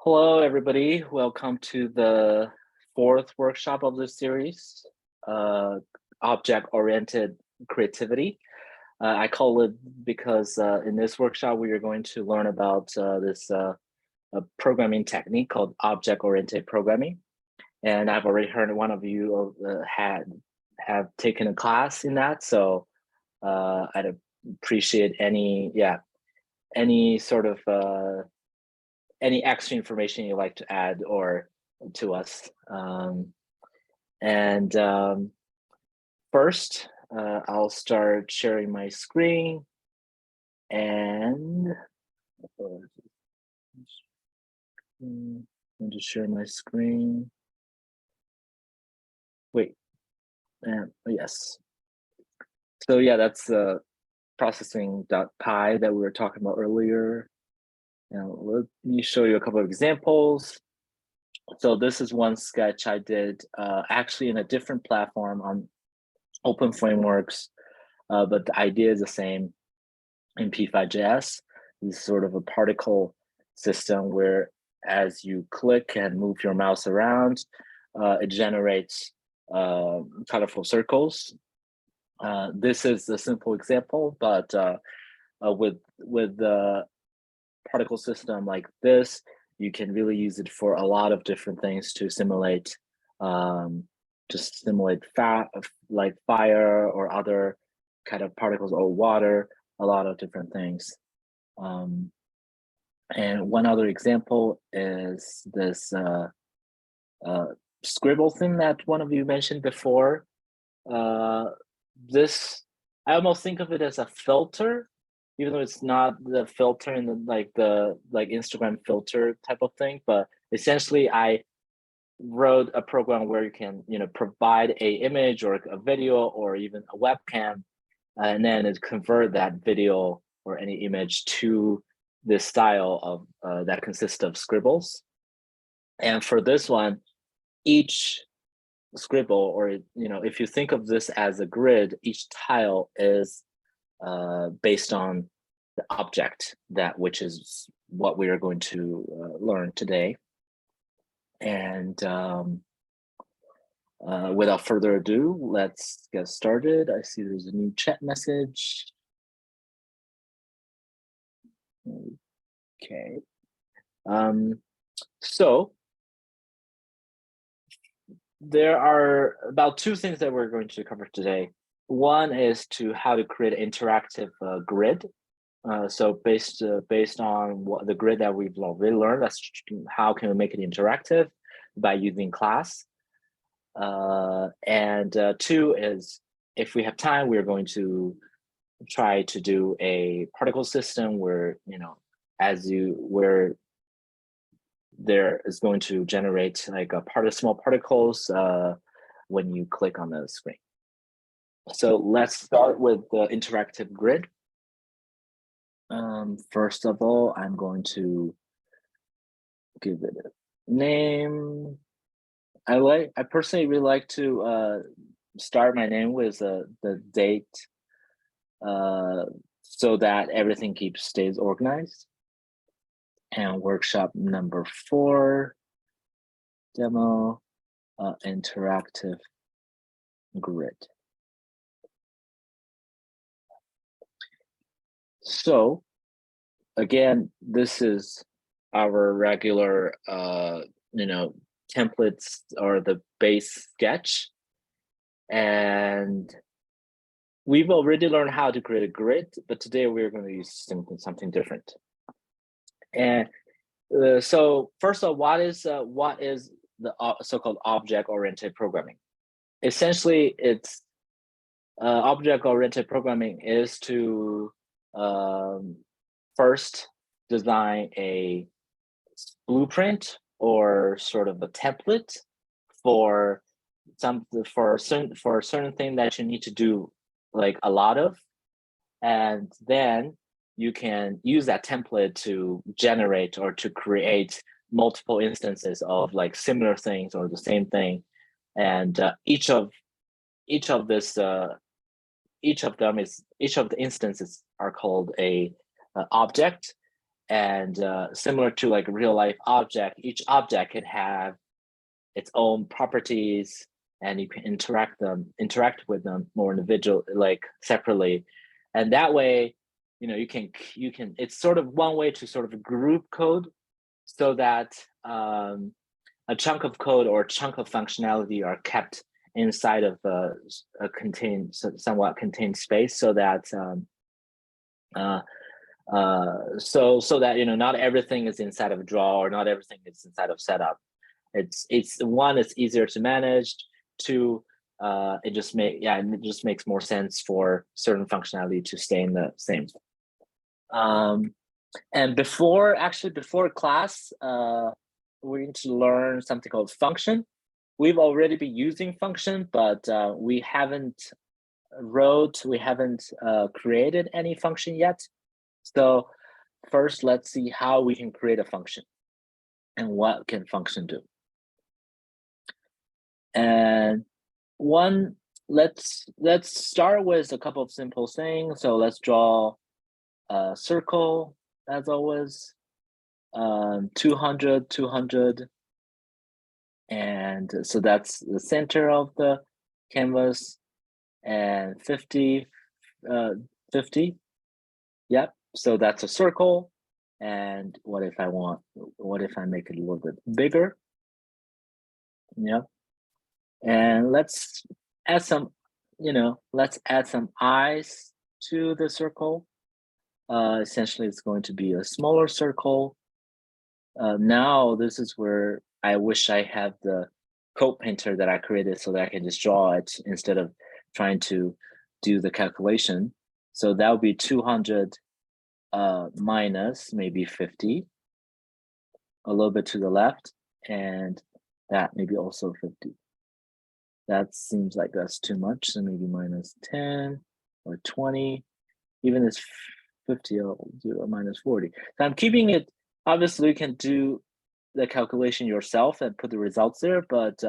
Hello, everybody. Welcome to the fourth workshop of this series, Object-Oriented Creativity. I call it because in this workshop, we are going to learn about this programming technique called Object-Oriented Programming. And I've already heard one of you have taken a class in that, so I'd appreciate any sort of any extra information you'd like to add or to us. First, I'll start sharing my screen and I'm going to share my screen. Wait, yes. So yeah, that's processing.py that we were talking about earlier. Now, let me show you a couple of examples. So this is one sketch I did actually in a different platform on open frameworks, but the idea is the same in P5.js. This is sort of a particle system where as you click and move your mouse around, it generates colorful circles. This is a simple example, but with the particle system like this, you can really use it for a lot of different things to simulate like fire or other kind of particles or water, a lot of different things. And one other example is this scribble thing that one of you mentioned before. This, I almost think of it as a filter, even though it's not the filter in the Instagram filter type of thing, but essentially I wrote a program where you can provide a image or a video or even a webcam, and then it convert that video or any image to this style of that consists of scribbles. And for this one, each scribble, or if you think of this as a grid, each tile is based on the object which is what we are going to learn today. And without further ado, let's get started. I see there's a new chat message. Okay. So there are about two things that we're going to cover today. One is how to create an interactive grid. So based on what the grid that we've already learned, that's how can we make it interactive by using class. And two is, if we have time, we're going to try to do a particle system where where there is going to generate like small particles when you click on the screen. So let's start with the interactive grid. First of all, I'm going to give it a name. I personally really like to start my name with the date so that everything stays organized. And workshop number 4, demo, interactive grid. So again, this is our regular, templates or the base sketch. And we've already learned how to create a grid, but today we're going to use something different. And so first of all, what is the so-called object-oriented programming? Essentially, it's object-oriented programming is to first design a blueprint or sort of a template for a certain thing that you need to do like a lot of, and then you can use that template to generate or to create multiple instances of like similar things or the same thing, and each of the instances are called a object, And similar to like a real life object, each object can have its own properties, and you can interact with them more individual, like separately. And that way, you can it's sort of one way to sort of group code so that a chunk of code or a chunk of functionality are kept inside of a somewhat contained space, so that so that not everything is inside of draw, or not everything is inside of setup. It's one, it's easier to manage. Two, it just makes more sense for certain functionality to stay in the same. And before class, we're going to learn something called function. We've already been using function, but we haven't created any function yet. So first, let's see how we can create a function and what can function do. And let's start with a couple of simple things. So let's draw a circle as always, 200, 200. And so that's the center of the canvas, and 50, 50. Yep, so that's a circle. And what if I make it a little bit bigger? Yep. And let's add some eyes to the circle. Essentially, it's going to be a smaller circle. Now, this is where I wish I had the code painter that I created so that I can just draw it instead of trying to do the calculation. So that would be 200 minus maybe 50, a little bit to the left, and that maybe also 50. That seems like that's too much, so maybe minus 10 or 20. Even this 50, I'll do a minus 40. So I'm keeping it. Obviously, you can do the calculation yourself and put the results there, but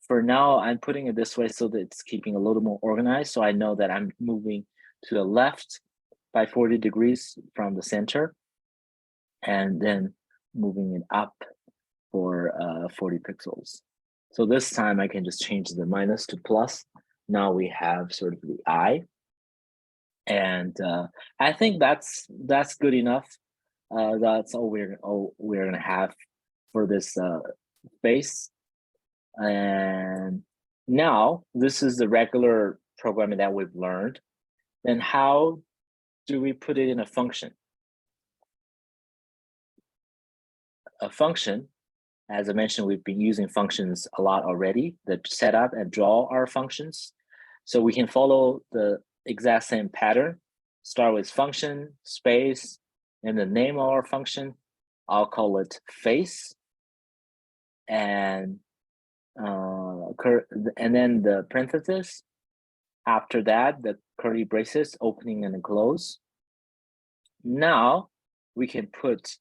for now, I'm putting it this way so that it's keeping a little more organized. So I know that I'm moving to the left by 40 degrees from the center, and then moving it up for 40 pixels. So this time I can just change the minus to plus. Now we have sort of the eye. And I think that's good enough. That's all we're gonna have for this base. And now this is the regular programming that we've learned. Then how do we put it in a function? A function, as I mentioned, we've been using functions a lot already. The setup and draw are functions. So we can follow the exact same pattern. Start with function, space, and the name of our function. I'll call it face. And then the parenthesis. After that, the curly braces, opening and close. Now we can put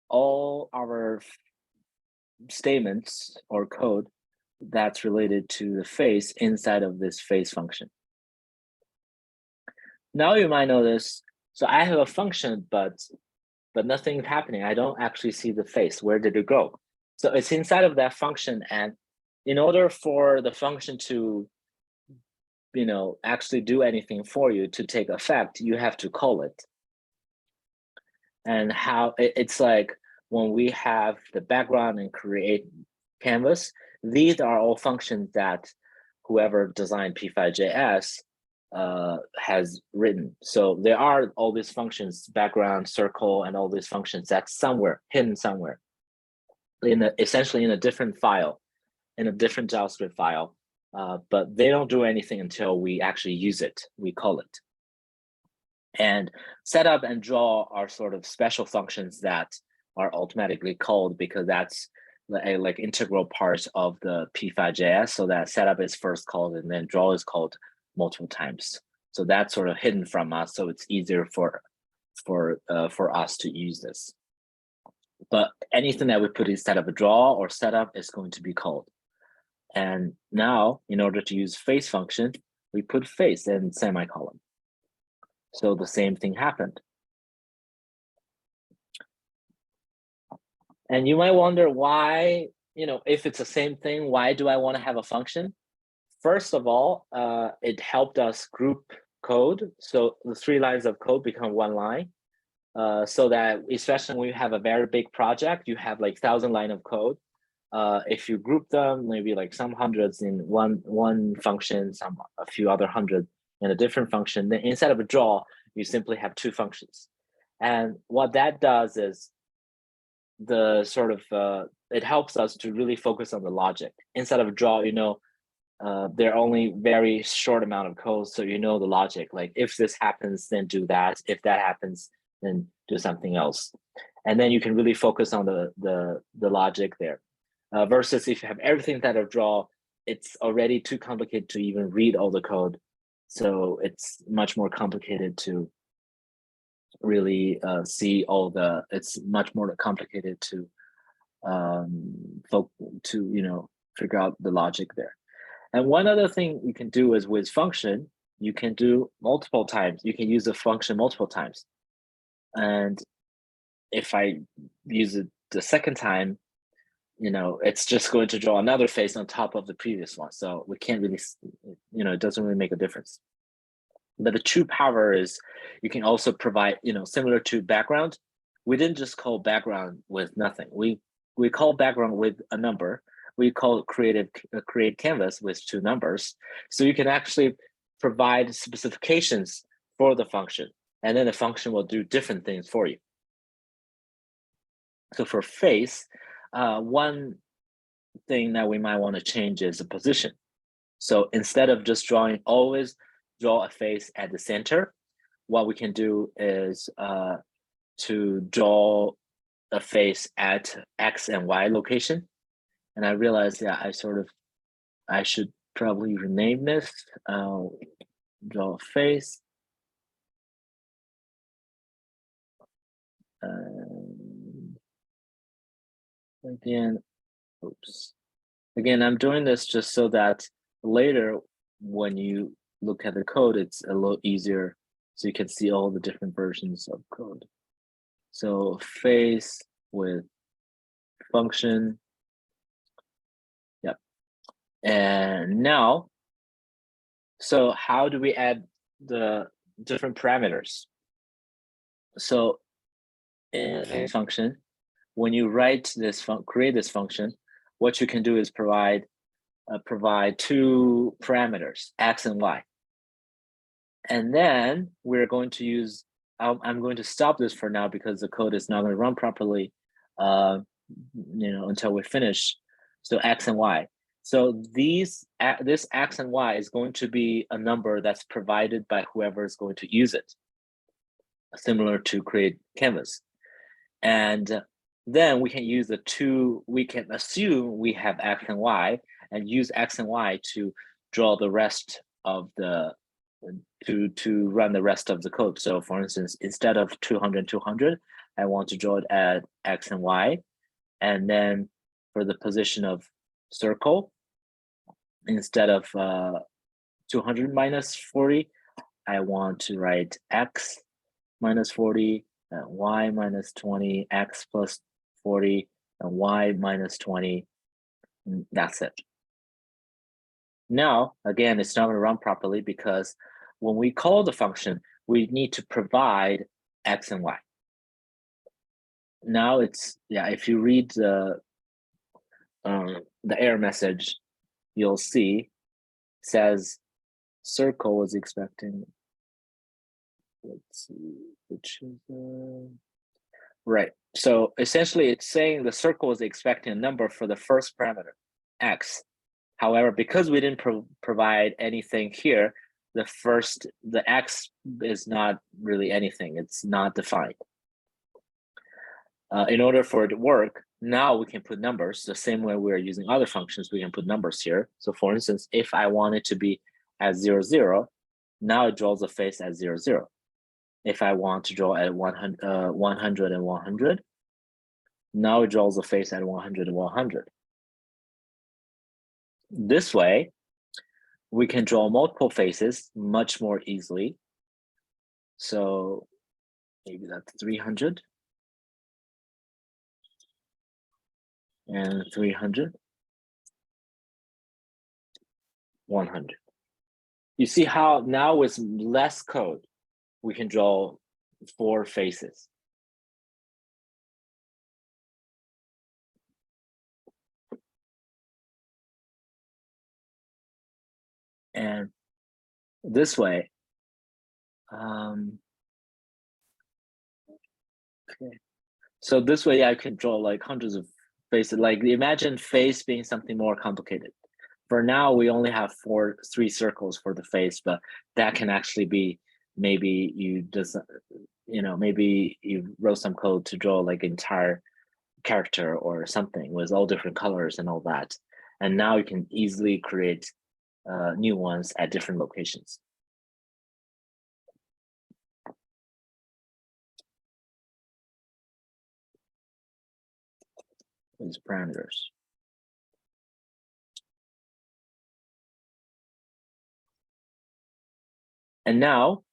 all our statements or code that's related to the face inside of this face function. Now you might notice, so I have a function, but nothing's happening. I don't actually see the face. Where did it go? So it's inside of that function, and in order for the function to actually do anything for you, to take effect, you have to call it. And how it's like when we have the background and create canvas, these are all functions that whoever designed P5.js has written. So there are all these functions, background, circle, and all these functions that's hidden somewhere essentially in a different file, in a different JavaScript file. But they don't do anything until we actually use it, we call it. And setup and draw are sort of special functions that are automatically called because that's like integral parts of the P5.js. So that setup is first called and then draw is called multiple times. So that's sort of hidden from us. So it's easier for us to use this. But anything that we put instead of a draw or setup is going to be called. And now, in order to use face function, we put face and semicolon. So the same thing happened. And you might wonder why, if it's the same thing, why do I want to have a function? First of all, it helped us group code. So the 3 lines of code become 1 line. So that especially when you have a very big project, you have like 1,000 line of code. If you group them, maybe like some hundreds in one function, a few other hundred in a different function, then instead of a draw, you simply have 2 functions. And what that does is the sort of it helps us to really focus on the logic instead of draw. They're only very short amount of code, so the logic. Like if this happens, then do that. If that happens, then do something else, and then you can really focus on the logic there. Versus if you have everything that of draw, it's already too complicated to even read all the code, so it's much more complicated to really see all the. It's much more complicated to figure out the logic there. And one other thing you can do is with function, you can do multiple times. You can use the function multiple times. And if I use it the second time, it's just going to draw another face on top of the previous one. So we can't really, it doesn't really make a difference. But the true power is you can also provide, similar to background. We didn't just call background with nothing. We call background with a number. We call create canvas with 2 numbers. So you can actually provide specifications for the function, and then the function will do different things for you. So for face, one thing that we might want to change is the position. So instead of just always draw a face at the center, what we can do is to draw a face at X and Y location. And I realized, I should probably rename this. Draw a face. Again, oops. Again, I'm doing this just so that later when you look at the code, it's a little easier so you can see all the different versions of code. So face with function. Yep. And now, so how do we add the different parameters? So in a function, when you write this create this function, what you can do is provide 2 parameters, X and Y. And then we're going to use, I'm going to stop this for now because the code is not going to run properly, until we finish. So X and Y. So this X and Y is going to be a number that's provided by whoever is going to use it, similar to create canvas. And then we can use we can assume we have X and Y and use X and Y to draw the rest of to run the rest of the code. So for instance, instead of 200, 200, I want to draw it at X and Y. And then for the position of circle, instead of 200 minus 40, I want to write X minus 40, Y minus 20, X plus 40, and Y minus 20. That's it. Now, again, it's not going to run properly because when we call the function, we need to provide X and Y. Now if you read the error message, you'll see it says circle was expecting. Let's see, which is right. So essentially, it's saying the circle is expecting a number for the first parameter, X. However, because we didn't provide anything here, the X is not really anything. It's not defined. In order for it to work, now we can put numbers the same way we're using other functions. We can put numbers here. So for instance, if I want it to be at 0, 0, now it draws a face at 0, 0. If I want to draw at 100 and 100, now it draws a face at 100 and 100. This way, we can draw multiple faces much more easily. So maybe that's 300. and 300, 100. You see how now with less code, we can draw 4 faces. And this way, okay. So this way I can draw like hundreds of faces. Like imagine face being something more complicated. For now, we only have 3 circles for the face, but that can actually be maybe you just, maybe you wrote some code to draw like entire character or something with all different colors and all that. And now you can easily create new ones at different locations. These parameters. And now,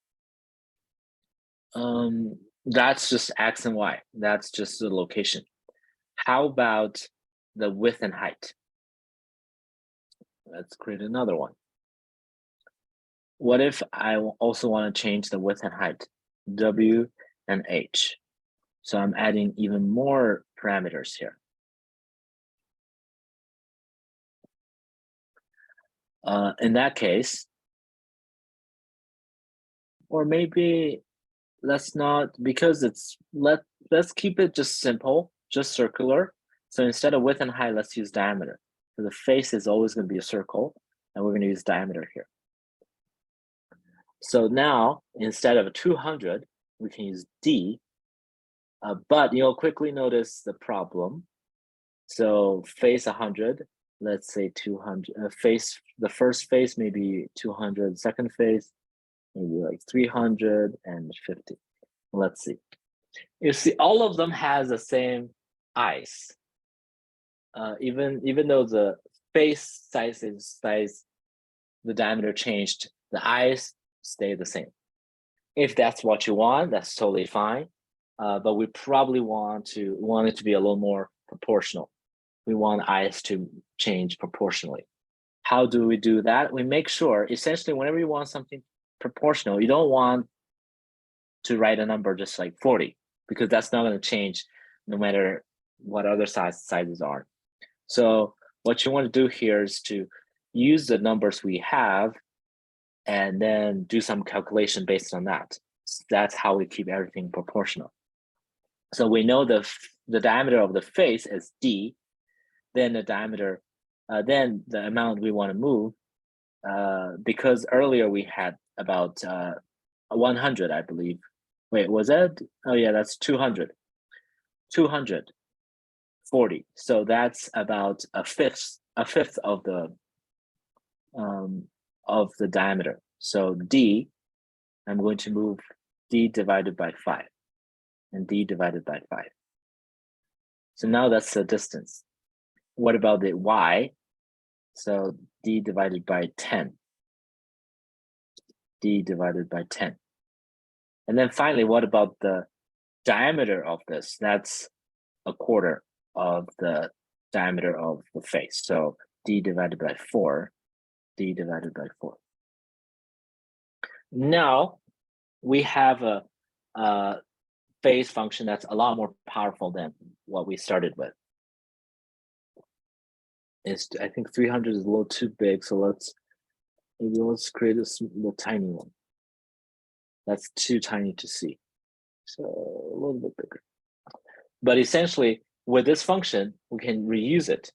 that's just X and Y. That's just the location. How about the width and height? Let's create another one. What if I also want to change the width and height? W and H. So I'm adding even more parameters here. In that case, or maybe let's not, because let's keep it just simple, just circular. So instead of width and height, let's use diameter. So the face is always going to be a circle, and we're going to use diameter here. So now instead of 200, we can use D, but you'll quickly notice the problem. So face 100, let's say 200, face, the first face maybe 200, second face maybe like 350. Let's see. You see, all of them has the same eyes. Even though the face size, the diameter changed, the eyes stay the same. If that's what you want, that's totally fine. But we probably want it to be a little more proportional. We want eyes to change proportionally. How do we do that? We make sure, essentially, whenever you want something proportional, you don't want to write a number just like 40, because that's not going to change no matter what other sizes are. So what you want to do here is to use the numbers we have and then do some calculation based on that. So that's how we keep everything proportional. So we know the diameter of the face is D, then the diameter, then the amount we want to move, because earlier we had about 100, I believe. Wait, was that? Oh yeah, that's 200. 240. So that's about a fifth of the diameter. So D, I'm going to move D divided by 5 and D divided by 5. So now that's the distance. What about the Y? So D divided by 10. D divided by 10. And then finally, what about the diameter of this? That's a quarter of the diameter of the face. So D divided by 4, D divided by 4. Now we have a face function that's a lot more powerful than what we started with. I think 300 is a little too big, so let's create a little tiny one. That's too tiny to see, so a little bit bigger. But essentially, with this function, we can reuse it.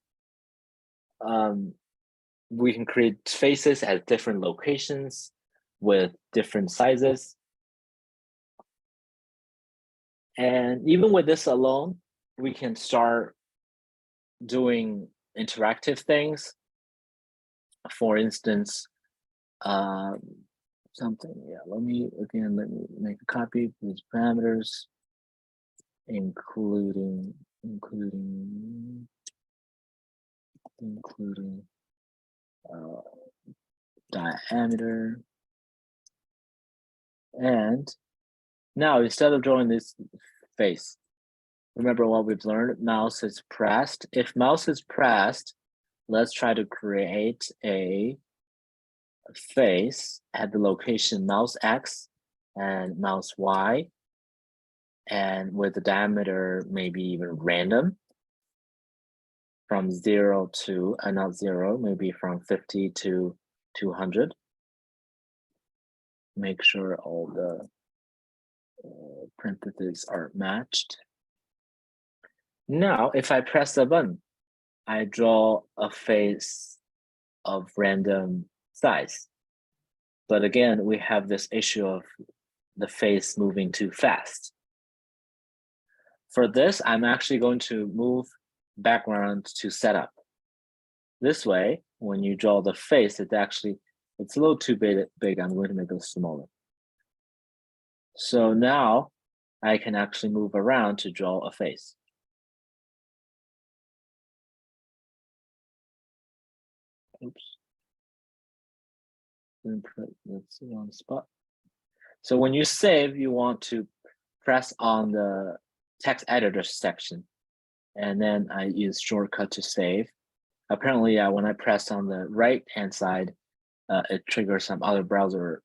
We can create faces at different locations with different sizes. And even with this alone, we can start doing interactive things. For instance, something, yeah, let me make a copy of these parameters, including diameter. And now instead of drawing this face, Remember what we've learned, mouse is pressed. If mouse is pressed, let's try to create a face at the location mouse X and mouse Y, and with the diameter maybe even random from 0 to, not 0, maybe from 50 to 200. Make sure all the parentheses are matched. Now, if I press the button, I draw a face of random size. But again, we have this issue of the face moving too fast. For this, I'm actually going to move background to setup. This way, when you draw the face, it's a little too big. I'm going to make it smaller. So now I can actually move around to draw a face. Oops. Let's see on the spot. So when you save, you want to press on the text editor section, and then I use shortcut to save. Apparently, when I press on the right-hand side, it triggers some other browser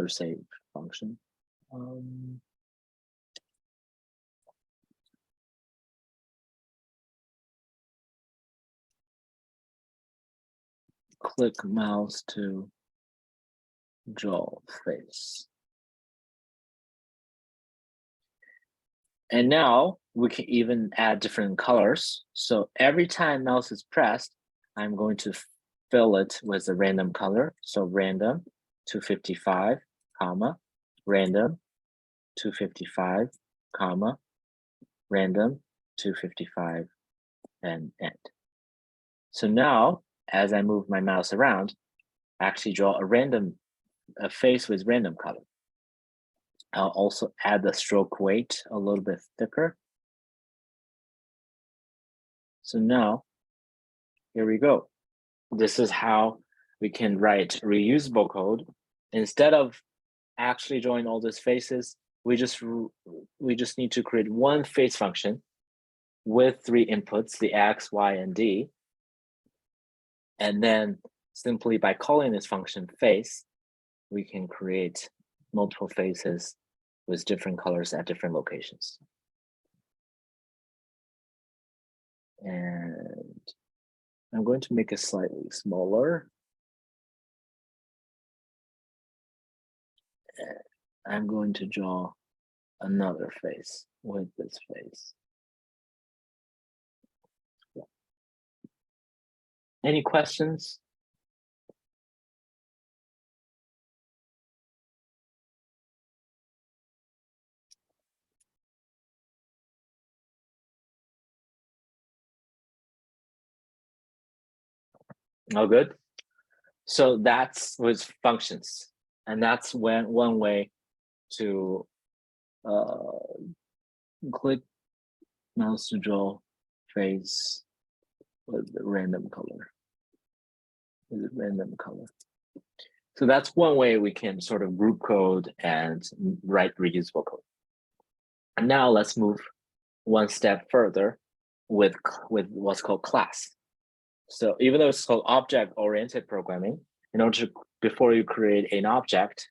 save function. Click mouse to draw face. And now we can even add different colors. So every time mouse is pressed, I'm going to fill it with a random color. So random 255, comma, random 255, comma, random 255, and end. So now, as I move my mouse around, I actually draw a face with random color. I'll also add the stroke weight a little bit thicker. So now, here we go. This is how we can write reusable code. Instead of actually drawing all these faces, we just need to create one face function with 3 inputs, the X, Y, and D. And then simply by calling this function face, we can create multiple faces with different colors at different locations. And I'm going to make it slightly smaller. I'm going to draw another face with this face. Any questions? Oh, good. So that's with functions, and that's one way to click mouse to draw face with a random color. So that's one way we can sort of group code and write reusable code. And now let's move one step further with what's called class. So even though it's called object-oriented programming, in order to, before you create an object,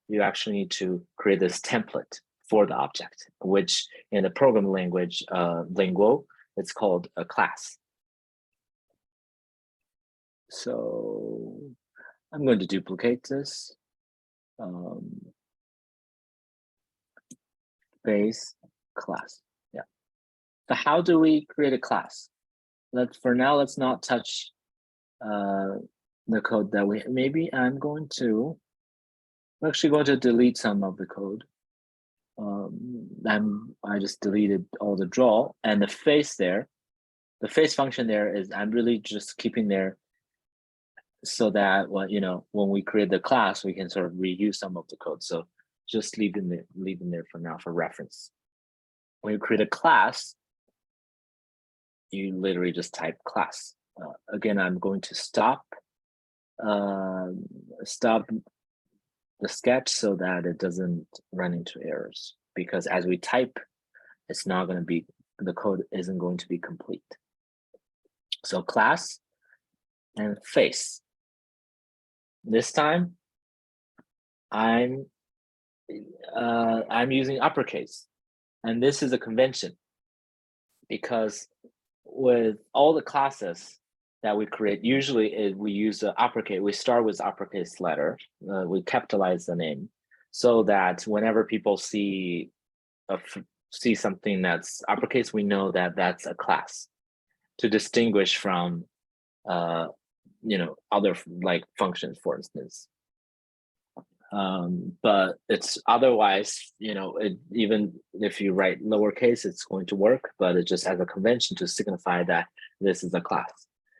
you actually need to create this template for the object, which in the programming language, Lingual, it's called a class. So I'm going to duplicate this. Base class, yeah. So how do we create a class? For now, let's not touch the code that maybe I'm actually going to delete some of the code. I just deleted all the draw and the face there. The face function there is I'm really just keeping there so that when we create the class, we can sort of reuse some of the code. So just leave them there for now for reference. When you create a class, you literally just type class. Again, I'm going to stop the sketch so that it doesn't run into errors, because as we type it's not going to be, the code isn't going to be complete. So class and face. This time, I'm using uppercase, and this is a convention because with all the classes that we create, usually we use uppercase. We start with uppercase letter. We capitalize the name so that whenever people see something that's uppercase, we know that that's a class, to distinguish from other like functions, for instance. But it's otherwise, even if you write lowercase, it's going to work, but it just has a convention to signify that this is a class,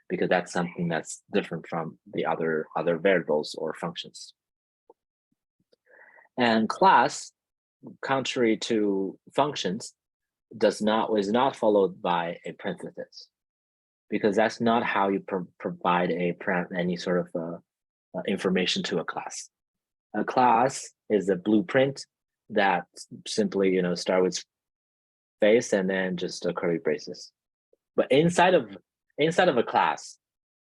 because that's something that's different from the other variables or functions. And class, contrary to functions, is not followed by a parenthesis, because that's not how you provide any sort of information to a class. A class is a blueprint that simply start with face and then just a curly braces. But inside of a class,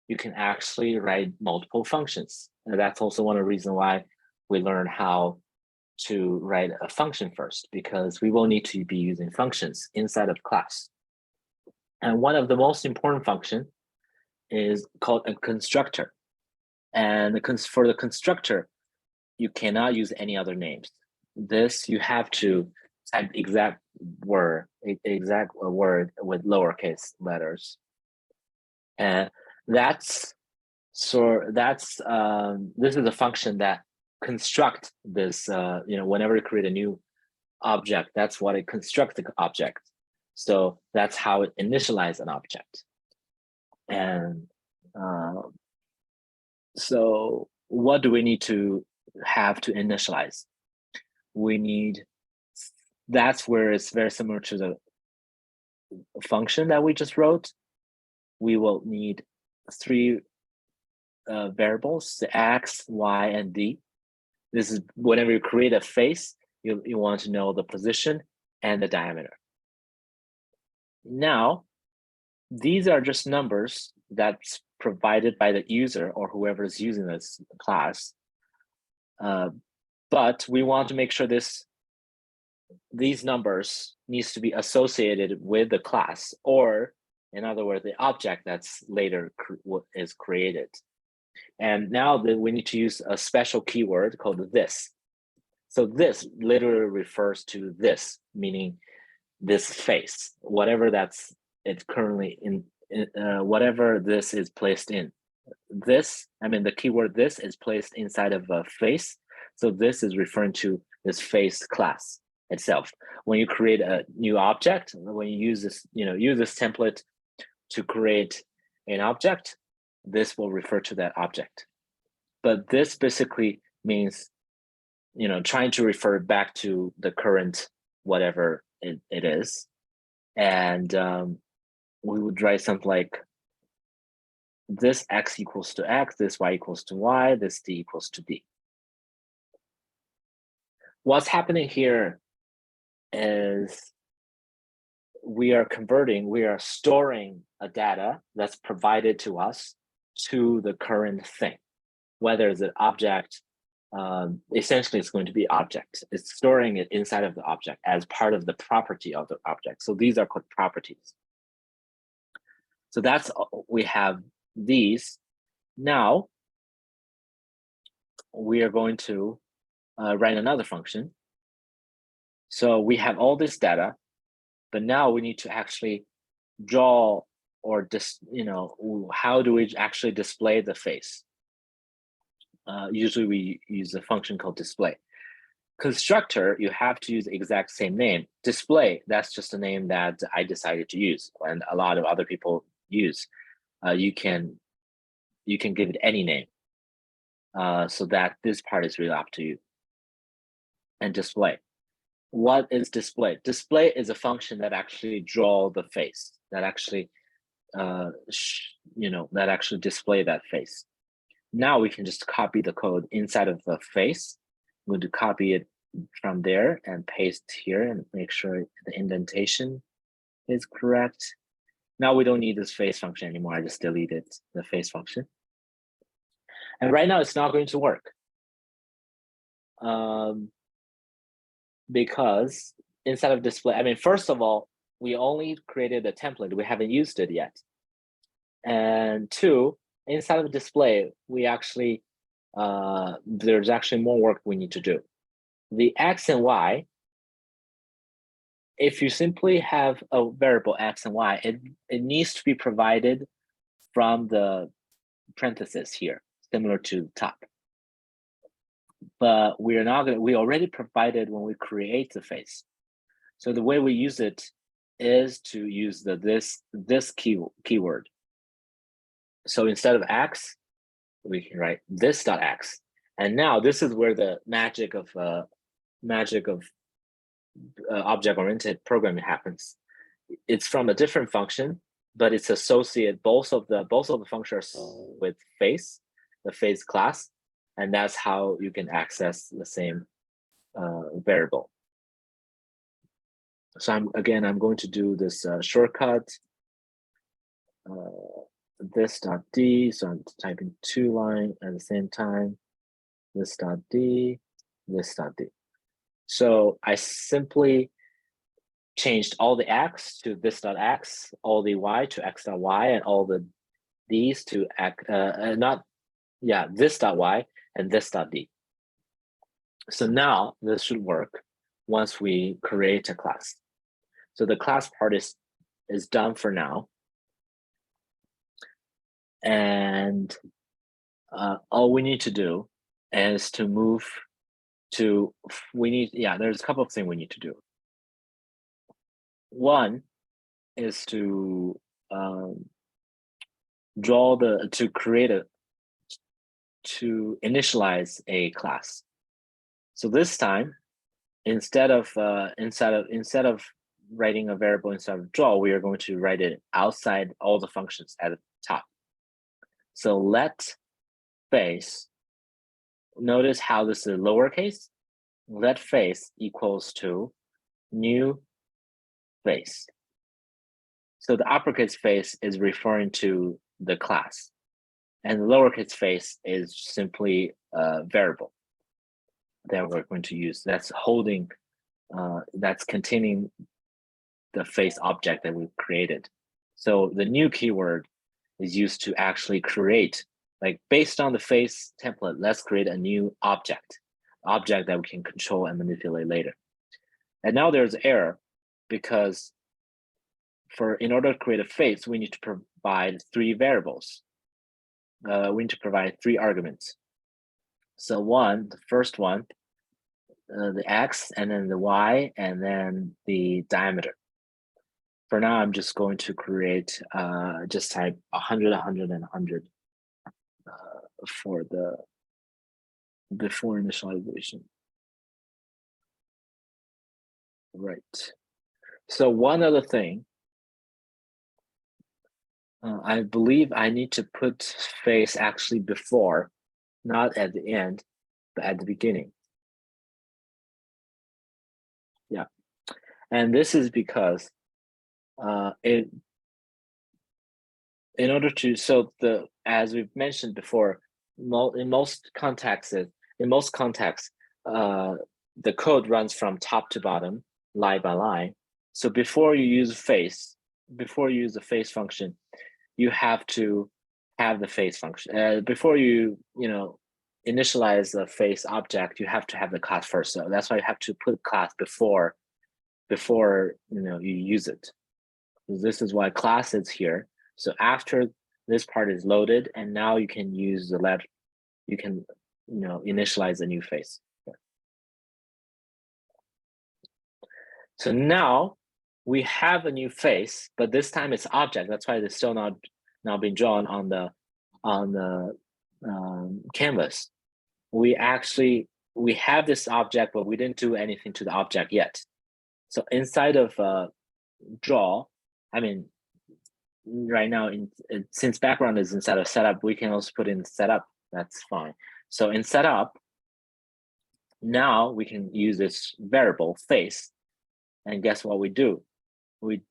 you can actually write multiple functions. And that's also one of the reasons why we learn how to write a function first, because we will need to be using functions inside of class. And one of the most important function is called a constructor. And for the constructor, you cannot use any other names. This, you have to type exact word with lowercase letters. And this is a function that construct this, whenever you create a new object, that's what it constructs the object. So that's how it initializes an object. And so what do we need to have to initialize? That's where it's very similar to the function that we just wrote. We will need 3 variables, the x, y, and d. This is whenever you create a face, you want to know the position and the diameter. Now, these are just numbers that's provided by the user or whoever is using this class. But we want to make sure these numbers needs to be associated with the class, or in other words, the object that's later is created. And now we need to use a special keyword called this. So this literally refers to this, meaning this face, whatever it's currently in, whatever this is placed in. The keyword this is placed inside of a face. So this is referring to this face class itself. When you create a new object, when you use this, use this template to create an object, this will refer to that object. But this basically means, trying to refer back to the current whatever it is. And we would write something like this x equals to x, this y equals to y, this d equals to d. What's happening here is we are storing a data that's provided to us to the current thing, whether it's an object. Essentially, it's going to be object. It's storing it inside of the object as part of the property of the object. So these are called properties. So we have these. Now we are going to write another function. So we have all this data, but now we need to actually draw or how do we actually display the face? Usually we use a function called display. Constructor, you have to use the exact same name. Display, that's just a name that I decided to use, and a lot of other people use. You can give it any name, so that this part is really up to you. And display. What is display? Display is a function that actually draw the face, that actually, that actually display that face. Now we can just copy the code inside of the face. I'm going to copy it from there and paste here and make sure the indentation is correct. Now we don't need this face function anymore. I just deleted the face function. And right now it's not going to work. Because instead of display, I mean, first of all, we only created a template. We haven't used it yet. And two, inside of display, we actually, there's actually more work we need to do. The X and Y, if you simply have a variable X and Y, it needs to be provided from the parentheses here, similar to the top. But we are not going to, we already provided when we create the face. So the way we use it is to use this keyword. So instead of X, we can write this.X. And now this is where the magic of object-oriented programming happens. It's from a different function, but it's associated both of the functions with face, the face class, and that's how you can access the same variable. So I'm going to do this shortcut. This.d, so I'm typing 2 lines at the same time. This.d, this.d. So I simply changed all the x to this.x, all the y to x.y, and all the d's to this.y and this.d. So now this should work once we create a class. So the class part is done for now. And all we need to do is to move to, there's a couple of things we need to do. One is to to initialize a class. So this time, instead of writing a variable inside of draw, we are going to write it outside all the functions at the top. So let face, notice how this is lowercase, let face equals to new face. So the uppercase face is referring to the class, and the lowercase face is simply a variable that we're going to use. That's holding, that's containing the face object that we've created. So the new keyword is used to actually create, like based on the face template, let's create a new object that we can control and manipulate later. And now there's error because in order to create a face, we need to provide 3 variables. We need to provide 3 arguments. So the first one, the x, and then the y, and then the diameter. For now, I'm just going to create, just type 100, 100, and 100 for the before initialization. Right. So one other thing, I believe I need to put face actually before, not at the end, but at the beginning. Yeah, and this is because in order to, as we've mentioned before, in most contexts, the code runs from top to bottom, line by line. So before you use the face function, you have to have the face function. Before you initialize the face object, you have to have the class first. So that's why you have to put class before you use it. This is why class is here. So after this part is loaded, and now you can use you can initialize a new face. So now we have a new face, but this time it's object. That's why it's still not being drawn on the canvas. We have this object, but we didn't do anything to the object yet. So inside of draw, I mean, right now, since background is inside of setup, we can also put in setup. That's fine. So in setup, Now we can use this variable face, and guess what we do? We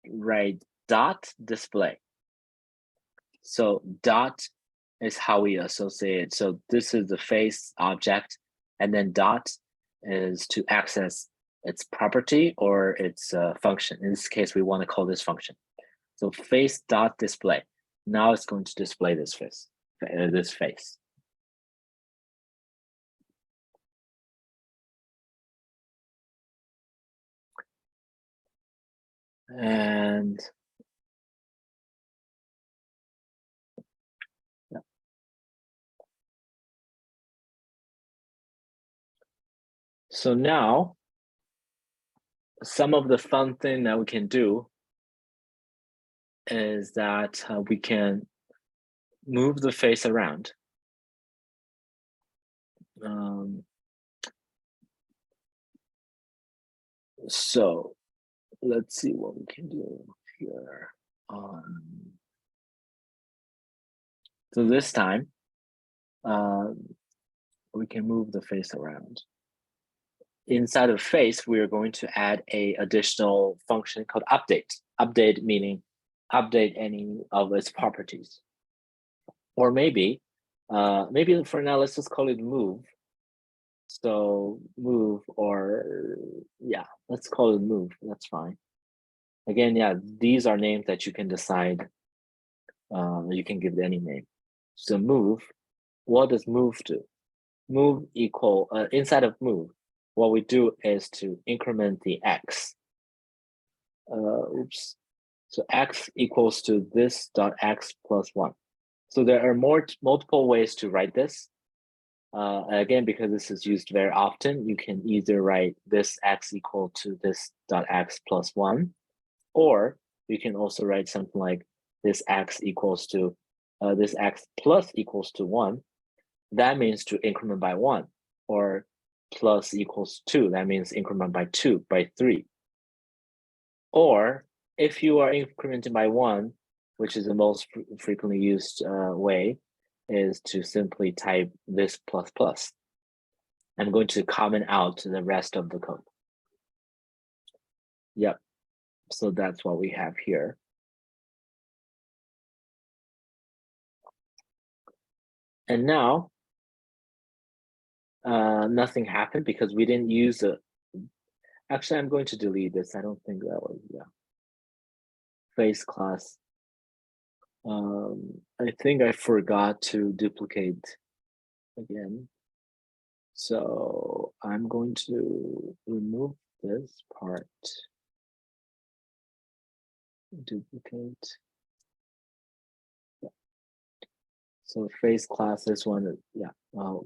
write dot display. So dot is how we associate. So this is the face object, and then dot is to access its property or its function. In this case, we want to call this function. So face dot display. Now it's going to display this face. And yeah. So now, some of the fun thing that we can do is that we can move the face around. So let's see what we can do here. So this time, we can move the face around. Inside of face, we are going to add a additional function called update. Update meaning update any of its properties. Or maybe for now, let's just call it move. So move, or yeah, let's call it move. That's fine. Again, yeah, these are names that you can decide. You can give it any name. So move, what does move do? Move equal, inside of move, what we do is to increment the x. Oops. So x equals to this dot x plus 1. So there are multiple ways to write this. Again, because this is used very often, you can either write this x equal to this dot x plus 1, or you can also write something like this x equals to this x plus equals to 1. That means to increment by 1, or plus equals 2. That means increment by 2, by 3. Or if you are incrementing by 1, which is the most frequently used way, is to simply type this plus plus. I'm going to comment out the rest of the code. Yep. So that's what we have here. And now, nothing happened because we didn't use the. Actually, I'm going to delete this. I don't think that was, yeah. Face class. I think I forgot to duplicate again. So I'm going to remove this part. Duplicate. Yeah. So face class, this one, yeah, I'll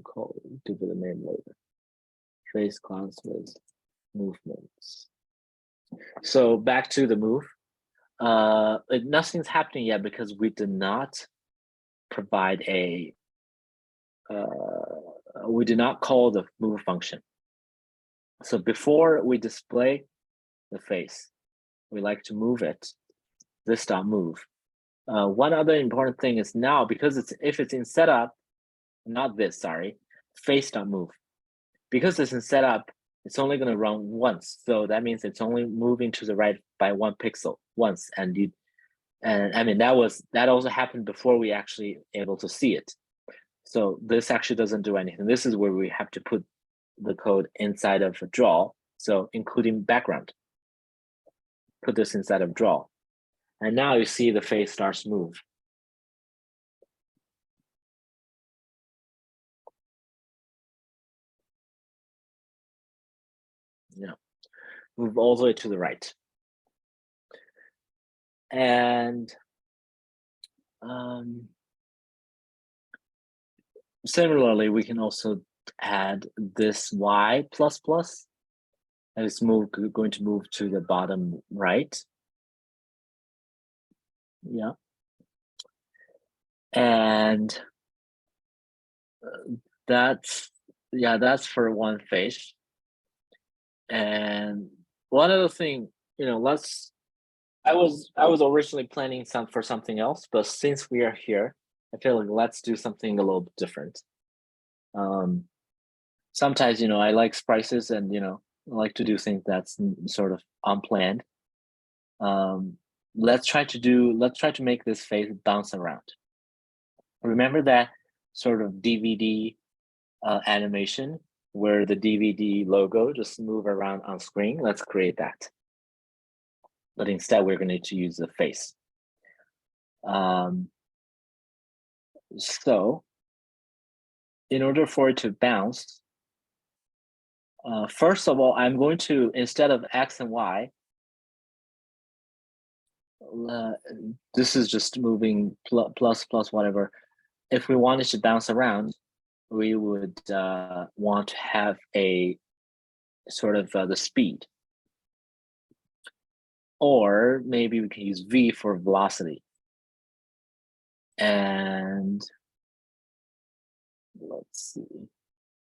do the name later. Face class with movements. So back to the move. Nothing's happening yet because we did not provide a we did not call the move function. So before we display the face, we like to move it. This dot move. One other important thing is now, because if it's in setup, not this, sorry, face dot move. Because it's in setup, it's only going to run once. So that means it's only moving to the right by 1 pixel once. And I mean, that also happened before we actually able to see it. So this actually doesn't do anything. This is where we have to put the code inside of a draw. So including background, put this inside of draw. And now you see the face starts move. Yeah, move all the way to the right. And similarly, we can also add this y plus plus, and it's going to move to the bottom right. Yeah. And that's for one face. And one other thing, I was originally planning for something else, but since we are here, I feel like let's do something a little bit different. sometimes, I like surprises and, I like to do things that's sort of unplanned. Let's try to make this face bounce around. Remember that sort of DVD animation where the DVD logo just move around on screen? Let's create that. But instead, we're going to use the face. So in order for it to bounce, first of all, I'm going to, instead of X and Y, this is just moving plus whatever. If we want it to bounce around, we would want to have a sort of the speed. Or maybe we can use V for velocity. And let's see.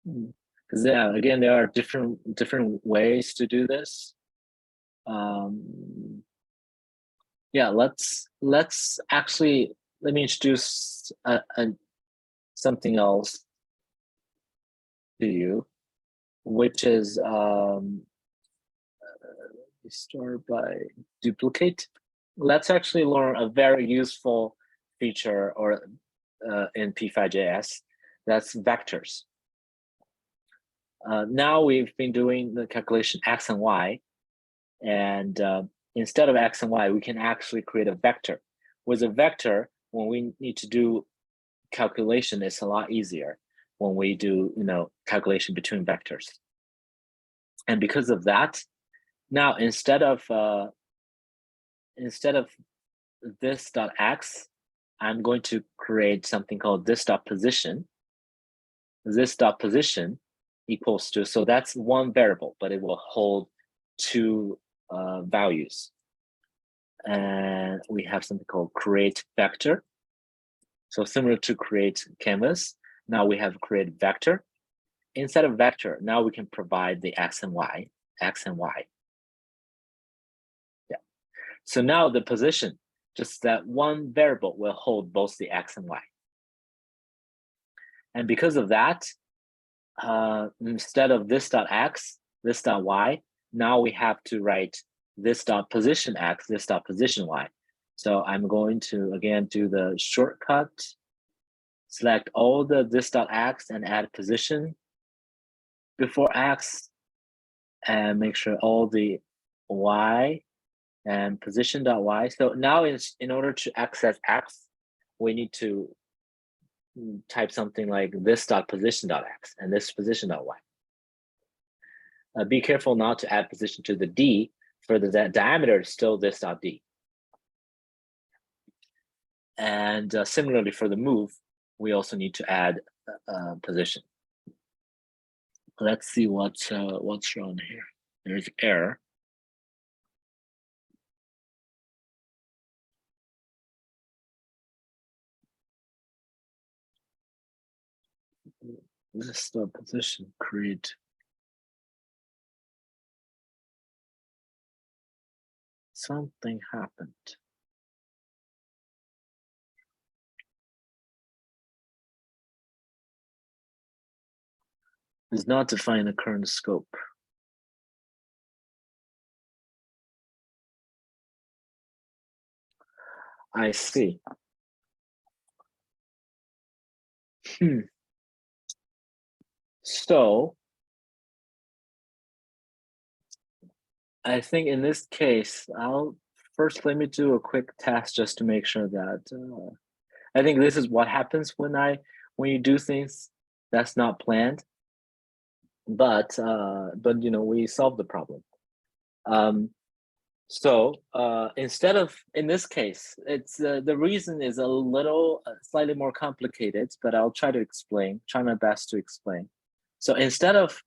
Because again, there are different ways to do this. Yeah, let's actually, let me introduce something else to you, which is start by duplicate. Let's actually learn a very useful feature or in P5.js, that's vectors. Now we've been doing the calculation X and Y, and instead of X and Y, we can actually create a vector. With a vector, when we need to do calculation, it's a lot easier when we do, calculation between vectors. And because of that, now instead of this dot x, I'm going to create something called this dot position. This dot position equals to, so that's one variable, but it will hold two values. And we have something called create vector. So similar to create canvas, now we have create vector. Instead of vector, now we can provide the x and y. Yeah. So now the position, just that one variable will hold both the x and y. And because of that, instead of this dot x, this dot y, now we have to write this dot position x, this dot position y. So I'm going to, again, do the shortcut, select all the this dot x and add position before x, and make sure all the y and position dot y. So now in order to access x, we need to type something like this dot position dot x and this position dot y. Be careful not to add position to the d, for the diameter is still this dot d. And similarly for the move, we also need to add position. Let's see what's wrong here. There's error. This position create. Something happened. Does not define the current scope. I see. So I think in this case, let me do a quick test just to make sure that I think this is what happens when you do things that's not planned. But we solved the problem. So instead of, in this case, it's the reason is a little slightly more complicated, but I'll try my best to explain. So instead of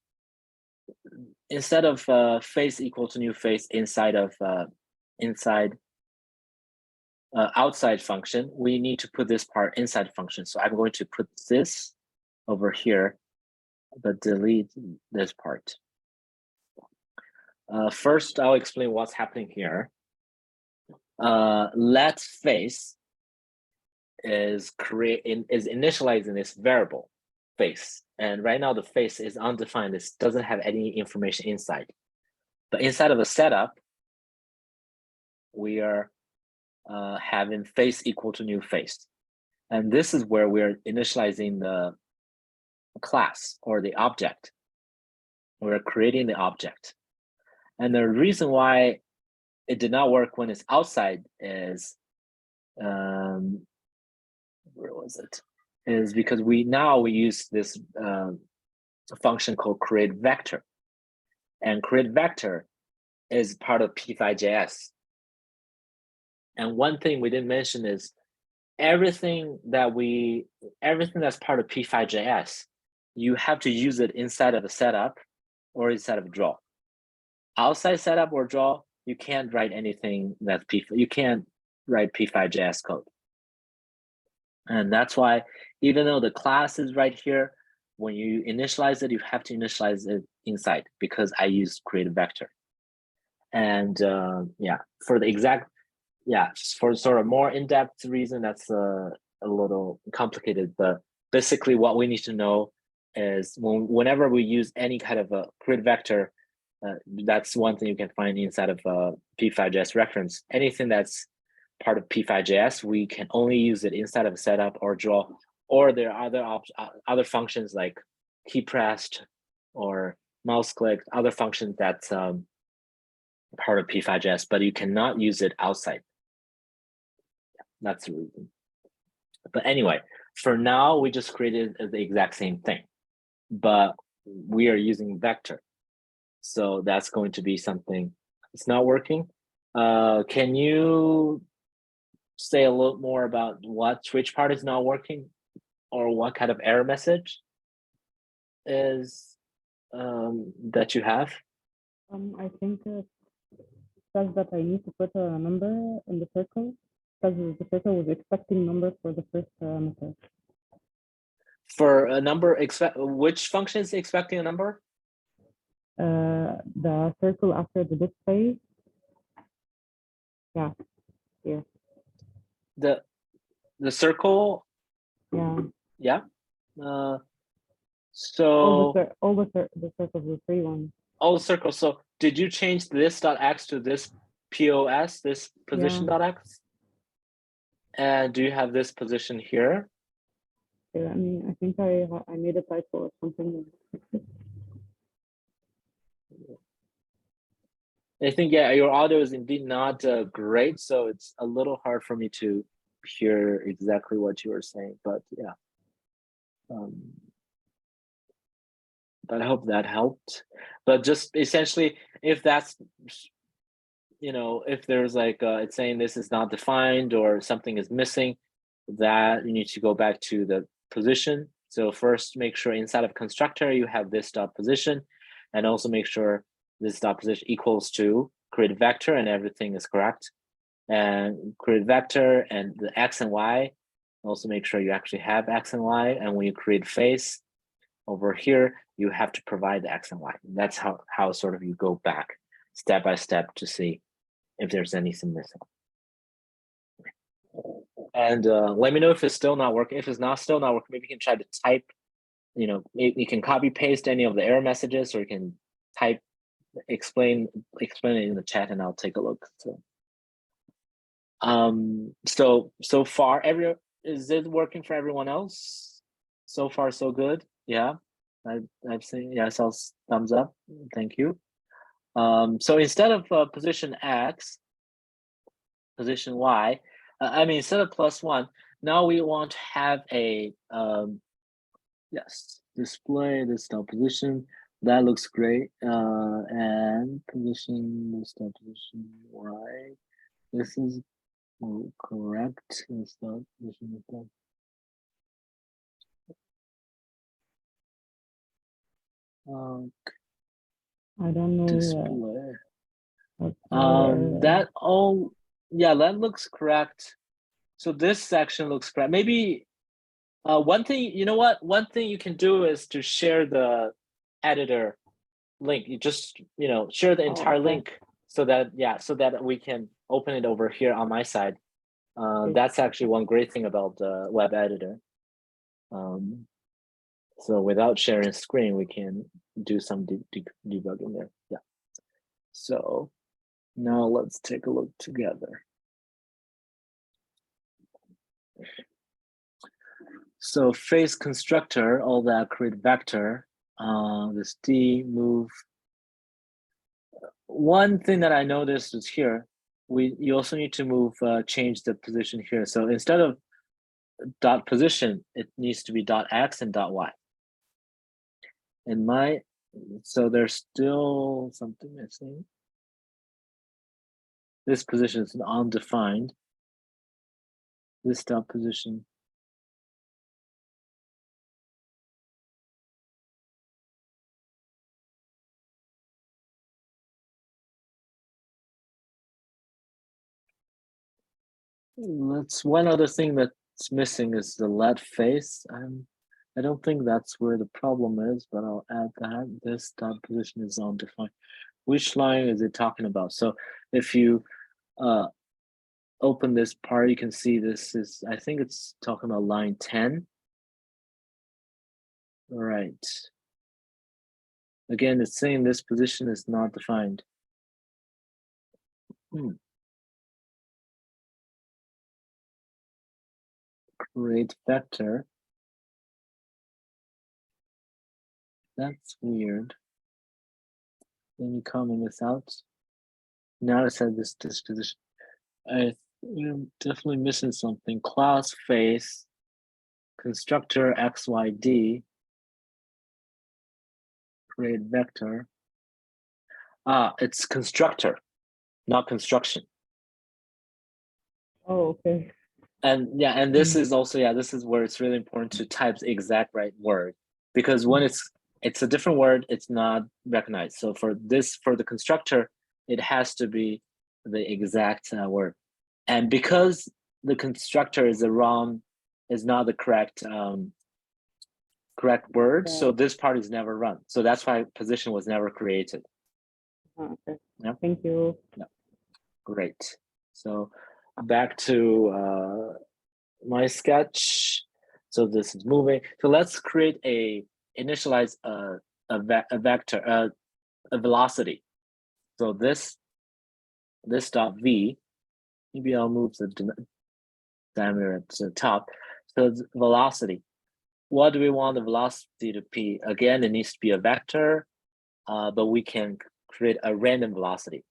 face equal to new face inside of outside function, we need to put this part inside function. So I'm going to put this over here, but delete this part. First, I'll explain what's happening here. Let face is initializing this variable face. And right now the face is undefined. This doesn't have any information inside. But inside of the setup, we are having face equal to new face. And this is where we're initializing the class or the object. We're creating the object. And the reason why it did not work when it's outside is, where was it? Is because we use this function called create vector. And create vector is part of P5.js. And one thing we didn't mention is everything that's part of P5.js, you have to use it inside of a setup or inside of a draw. Outside setup or draw, you can't write anything that's you can't write P5.js code. And that's why, even though the class is right here, when you initialize it, you have to initialize it inside because I use create vector. And yeah, for the exact, yeah, for sort of more in-depth reason, that's a little complicated, but basically what we need to know is whenever we use any kind of a create vector, that's one thing you can find inside of P5.js reference. Anything that's part of P5.js, we can only use it inside of a setup or draw, or there are other functions like key pressed or mouse clicked, other functions that's part of P5.js, but you cannot use it outside. That's the reason. But anyway, for now, we just created the exact same thing, but we are using vector. So that's going to be something, it's not working. Can you say a little more about which part is not working or what kind of error message is that you have? I think it says that I need to put a number in the circle because the circle was expecting number for the first method. For a number, which function is expecting a number? The circle after the display. Yeah, here. The circle. Yeah. Yeah. So all the circles, the three ones. All the circles. So did you change this .x to this POS, this position.x? And do you have this position here? Yeah, I mean, I think I made a typo or something. I think, yeah, your audio is indeed not great, so it's a little hard for me to hear exactly what you were saying, but yeah. But I hope that helped. But just essentially, if that's, you know, if there's like, it's saying this is not defined or something is missing, that you need to go back to the position. So first, make sure inside of constructor, you have this dot position, and also make sure this dot position equals to create vector and everything is correct. And create vector and the X and Y, also make sure you actually have X and Y. And when you create face over here, you have to provide the X and Y. And that's how sort of you go back step by step to see if there's anything missing. And let me know if it's still not working. If it's still not working, maybe you can try to type, you know, maybe you can copy paste any of the error messages, or you can type, explain it in the chat, and I'll take a look. So far, is it working for everyone else? So far, so good. Yeah, I've seen, yeah, I saw thumbs up. Thank you. So instead of position X, position Y, I mean, instead of +1, now we want to have a, yes, display this dot position. That looks great. And position this dot position Y. This is correct. This dot position this dot. I don't know. Display. That all, yeah, that looks correct. So this section looks correct. Maybe one thing, you know what? One thing you can do is to share the editor link. You just, you know, share the entire link so that, yeah, so that we can open it over here on my side. That's actually one great thing about the web editor. So without sharing screen, we can do some debugging there. Yeah. So now let's take a look together. So face constructor, all that create vector, this D move. One thing that I noticed is here, you also need to move, change the position here. So instead of dot position, it needs to be dot X and dot Y. So there's still something missing. This position is undefined. This dot position. That's one other thing that's missing is the LED face. I don't think that's where the problem is, but I'll add that. This dot position is undefined. Which line is it talking about? So if you open this part, you can see this is, I think it's talking about line 10. All right. Again, it's saying this position is not defined. Create vector. That's weird. Let me comment this out. Now it said this position. We're definitely missing something. Class face, constructor XYD, create vector. It's constructor, not construction. Oh, okay. And yeah, and this is also, yeah, this is where it's really important to type the exact right word, because when it's a different word, it's not recognized. So for the constructor, it has to be the exact word. And because the constructor is not the correct word, so this part is never run. So that's why position was never created. Okay. Yeah. Thank you. Yeah. Great. So back to my sketch. So this is moving. So let's create initialize a vector, a velocity. So this dot v, maybe I'll move the diameter at the top. So it's velocity. What do we want the velocity to be? Again, it needs to be a vector, but we can create a random velocity.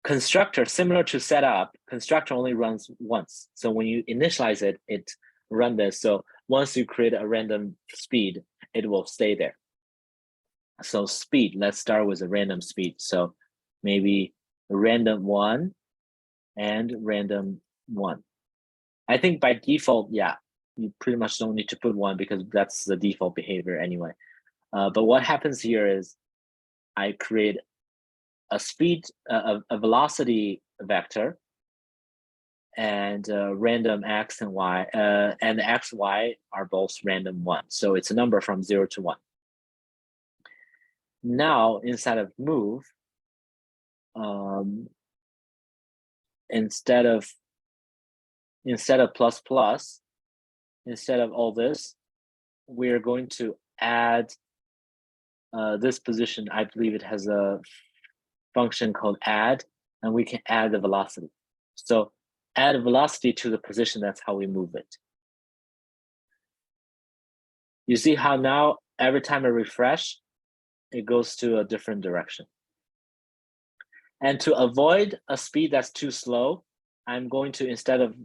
Constructor, similar to setup, constructor only runs once. So when you initialize it, it runs this. So once you create a random speed, it will stay there. So speed, let's start with a random speed. So maybe random 1 and random 1. I think by default, yeah, you pretty much don't need to put 1 because that's the default behavior anyway. But what happens here is I create a speed, a velocity vector, and random x and y, and the x, y are both random 1. So it's a number from 0 to 1. Now inside of move, instead of plus plus, instead of all this, we're going to add this position. I believe it has a function called add, and we can add the velocity. So add velocity to the position, that's how we move it. You see how now every time I refresh, it goes to a different direction. And to avoid a speed that's too slow, I'm going to, instead of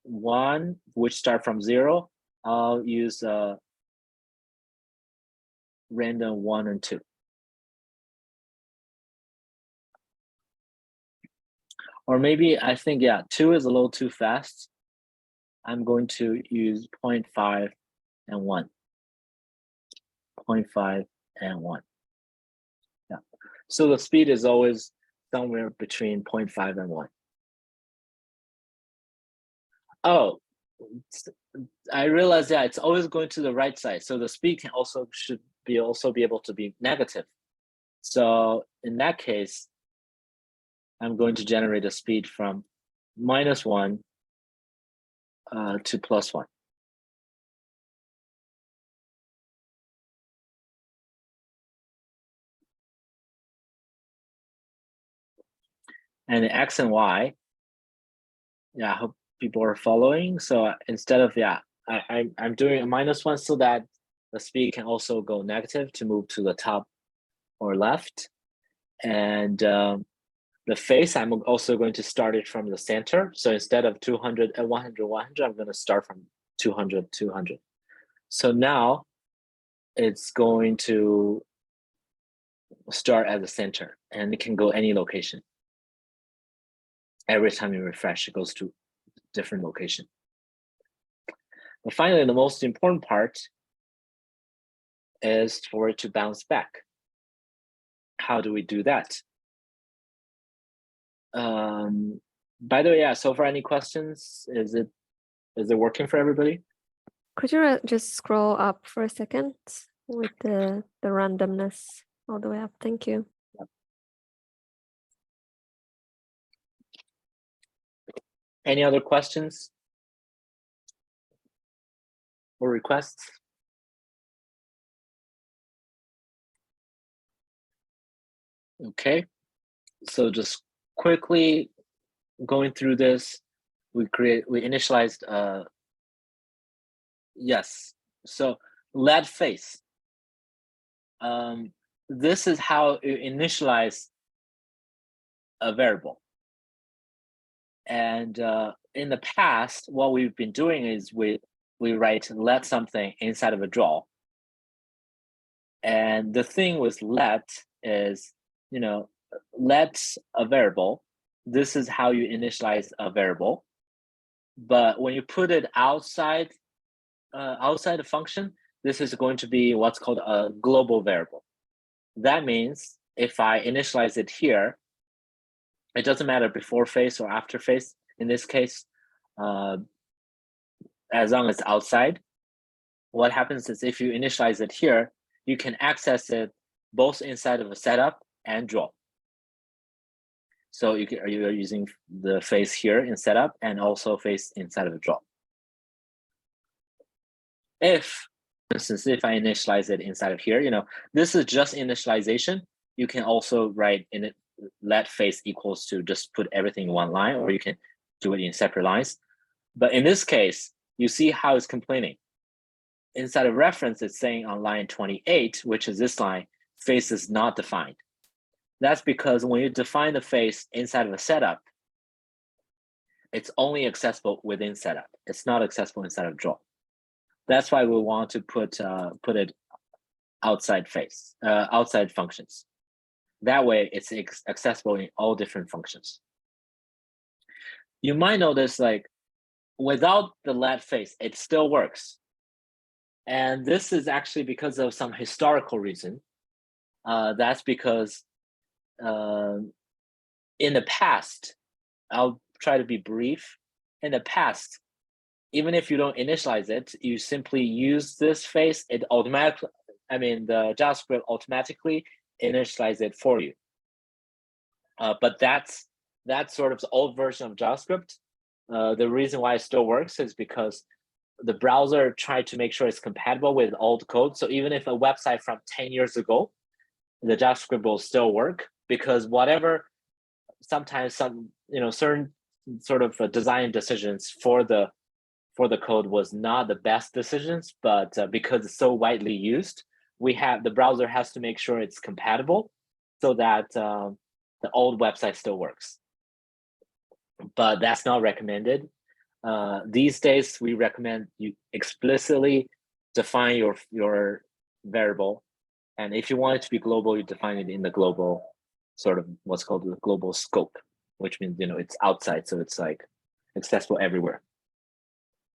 1, which start from 0, I'll use random 1 and 2. Or maybe I think, yeah, 2 is a little too fast. I'm going to use 0.5 and 1. 0.5 and 1. Yeah. So the speed is always somewhere between 0.5 and 1. Oh, I realized that it's always going to the right side. So the speed can should be able to be negative. So in that case, I'm going to generate a speed from -1 to +1. and the X and Y. Yeah, I hope people are following. So instead of, I'm doing a -1 so that the speed can also go negative to move to the top or left. And the face, I'm also going to start it from the center. So instead of 200 and 100, 100, I'm going to start from 200, 200. So now it's going to start at the center, and it can go any location. Every time you refresh, it goes to different location. And finally, the most important part is for it to bounce back. How do we do that? By the way, yeah, so far any questions? Is it working for everybody? Could you just scroll up for a second with the randomness all the way up? Thank you. Yep. Any other questions or requests? Okay, so just quickly going through this, we initialized yes. So LED face. This is how you initialize a variable. And in the past, what we've been doing is we write let something inside of a draw. And the thing with let is, let a variable. This is how you initialize a variable. But when you put it outside the function, this is going to be what's called a global variable. That means if I initialize it here, it doesn't matter before face or after face. In this case, as long as it's outside, what happens is if you initialize it here, you can access it both inside of a setup and draw. So you're using the face here in setup and also face inside of a draw. If, for instance, if I initialize it inside of here, this is just initialization. You can also write in it let face equals to just put everything in one line, or you can do it in separate lines. But in this case, you see how it's complaining. Inside of reference, it's saying on line 28, which is this line, face is not defined. That's because when you define the face inside of a setup, it's only accessible within setup. It's not accessible inside of draw. That's why we want to put it outside face, outside functions. That way, it's accessible in all different functions. You might notice, like, without the let face, it still works. And this is actually because of some historical reason. That's because in the past, I'll try to be brief. In the past, even if you don't initialize it, you simply use this face, the JavaScript automatically initialize it for you. But that's sort of the old version of JavaScript. The reason why it still works is because the browser tried to make sure it's compatible with old code. So even if a website from 10 years ago, the JavaScript will still work, because sometimes some certain sort of design decisions for the code was not the best decisions, but because it's so widely used, the browser has to make sure it's compatible so that the old website still works. But that's not recommended. These days, we recommend you explicitly define your variable. And if you want it to be global, you define it in the global, sort of what's called the global scope, which means, it's outside. So it's like accessible everywhere.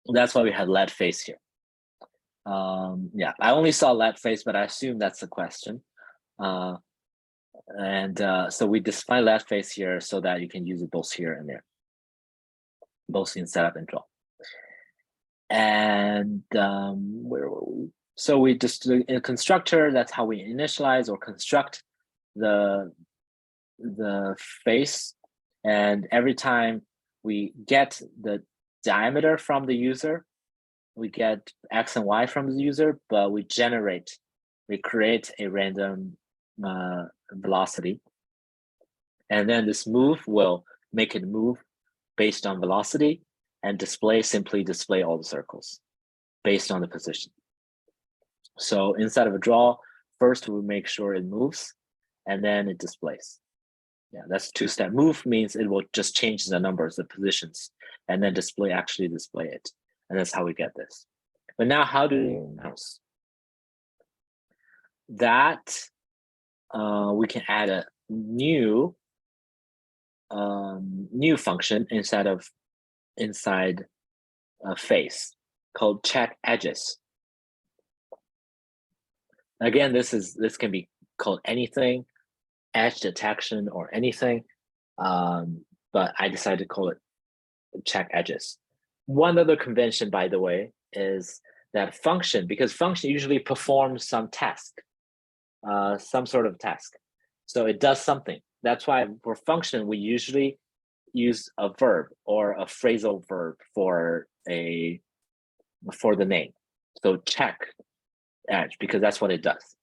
That's why we have let face here. Yeah, I only saw let face, but I assume that's the question. So we define let face here so that you can use it both here and there, both in setup and draw. And where were we? So we just in a constructor, that's how we initialize or construct the face. And every time we get the diameter from the user, we get X and Y from the user, but we create a random velocity. And then this move will make it move based on velocity, and simply display all the circles based on the position. So inside of a draw, first we make sure it moves, and then it displays. Yeah, that's two-step. Move means it will just change the numbers, the positions, and then actually display it. And that's how we get this. But now how do we bounce? That we can add a new function inside a face called check edges. Again, this can be called anything, edge detection or anything, but I decided to call it check edges. One other convention, by the way, is that function, because function usually performs some task, some sort of task. So it does something. That's why for function, we usually use a verb or a phrasal verb for the name. So check edge, because that's what it does.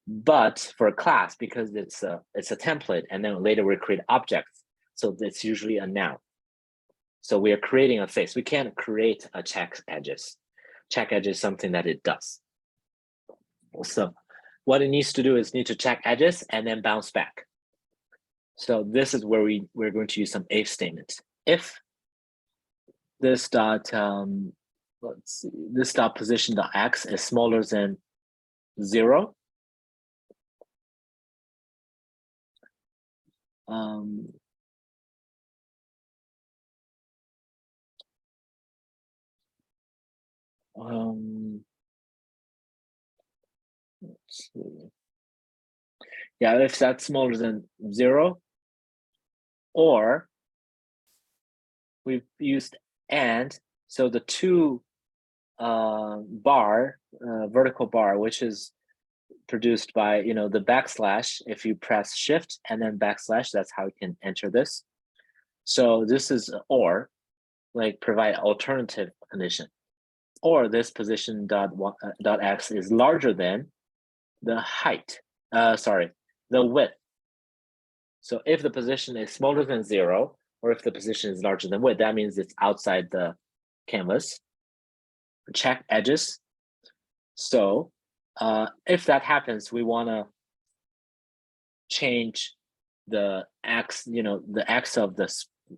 But for a class, because it's a template, and then later we create objects, so it's usually a noun. So we are creating a face. We can't create a check edges. Check edge is something that it does. So what it needs to do is need to check edges and then bounce back. So this is where we're going to use some if statements. If this dot let's see, this dot position dot x is smaller than 0, let's see. Yeah, if that's smaller than 0, or we've used and, so the two vertical bar, which is produced by the backslash. If you press shift and then backslash, that's how you can enter this. So this is or, like provide alternative condition, or this position dot x is larger than the height, the width. So if the position is smaller than 0, or if the position is larger than width, that means it's outside the canvas. Check edges. So if that happens, we want to change the x, the x of the